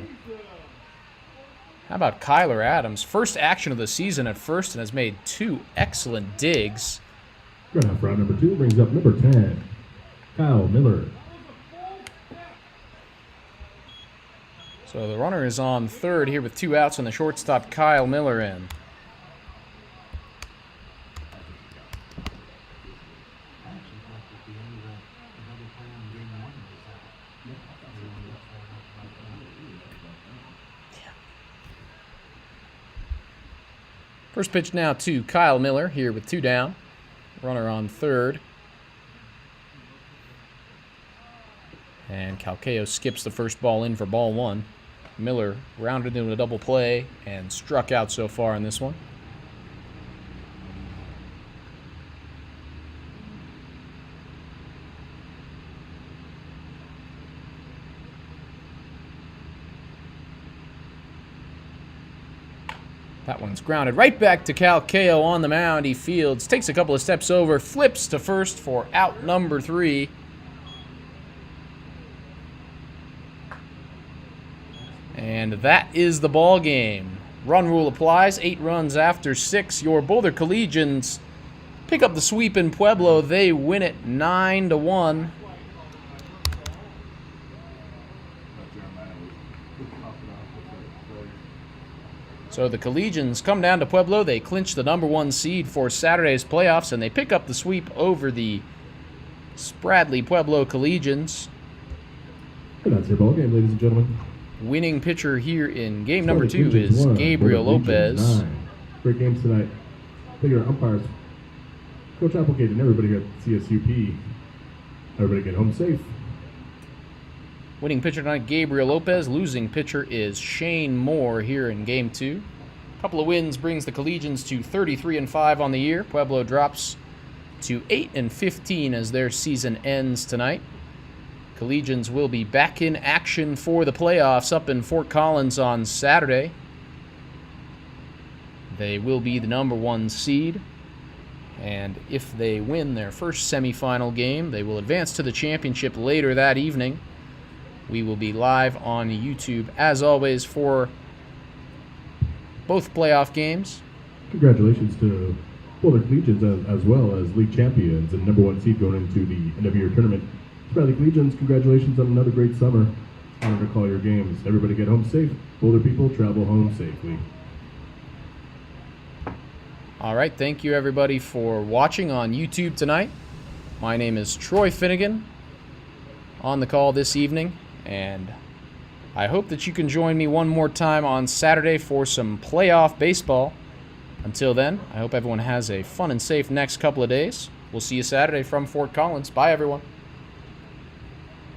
B: How about Kyler Adams? First action of the season at first and has made 2 excellent digs.
A: Run out for out number 2 brings up number 10, Kyle Miller.
B: So the runner is on third here with 2 outs and the shortstop Kyle Miller in. First pitch now to Kyle Miller here with 2 down. Runner on third. And Calcayo skips the first ball in for ball 1. Miller rounded into a double play and struck out so far in this one. That one's grounded right back to Calcayo on the mound. He fields, takes a couple of steps over, flips to first for out number 3. And that is the ball game. Run rule applies. 8 runs after 6. Your Boulder Collegians pick up the sweep in Pueblo. They win it 9-1. So the Collegians come down to Pueblo. They clinch the number 1 seed for Saturday's playoffs, and they pick up the sweep over the Spradley Pueblo Collegians.
A: And that's your ball game, ladies and gentlemen.
B: Winning pitcher here in game number
A: Spradley
B: 2
A: Collegians
B: is
A: 1,
B: Gabriel
A: Pueblo Collegians
B: Lopez.
A: 9. Great games tonight. Thank you to our umpires, Coach Applegate, and everybody here at CSUP. Everybody get home safe.
B: Winning pitcher tonight, Gabriel Lopez. Losing pitcher is Shane Moore here in game 2. A couple of wins brings the Collegians to 33-5 on the year. Pueblo drops to 8-15 as their season ends tonight. Collegians will be back in action for the playoffs up in Fort Collins on Saturday. They will be the number 1 seed. And if they win their first semifinal game, they will advance to the championship later that evening. We will be live on YouTube, as always, for both playoff games.
A: Congratulations to Pueblo Collegians as well as league champions and number 1 seed going into the end of year tournament. Spradley Collegians, congratulations on another great summer. Honored to call your games. Everybody get home safe. Older people travel home safely.
B: All right, thank you everybody for watching on YouTube tonight. My name is Troy Finnegan on the call this evening, and I hope that you can join me one more time on Saturday for some playoff baseball. Until then, I hope everyone has a fun and safe next couple of days. We'll see you Saturday from Fort Collins. Bye, everyone.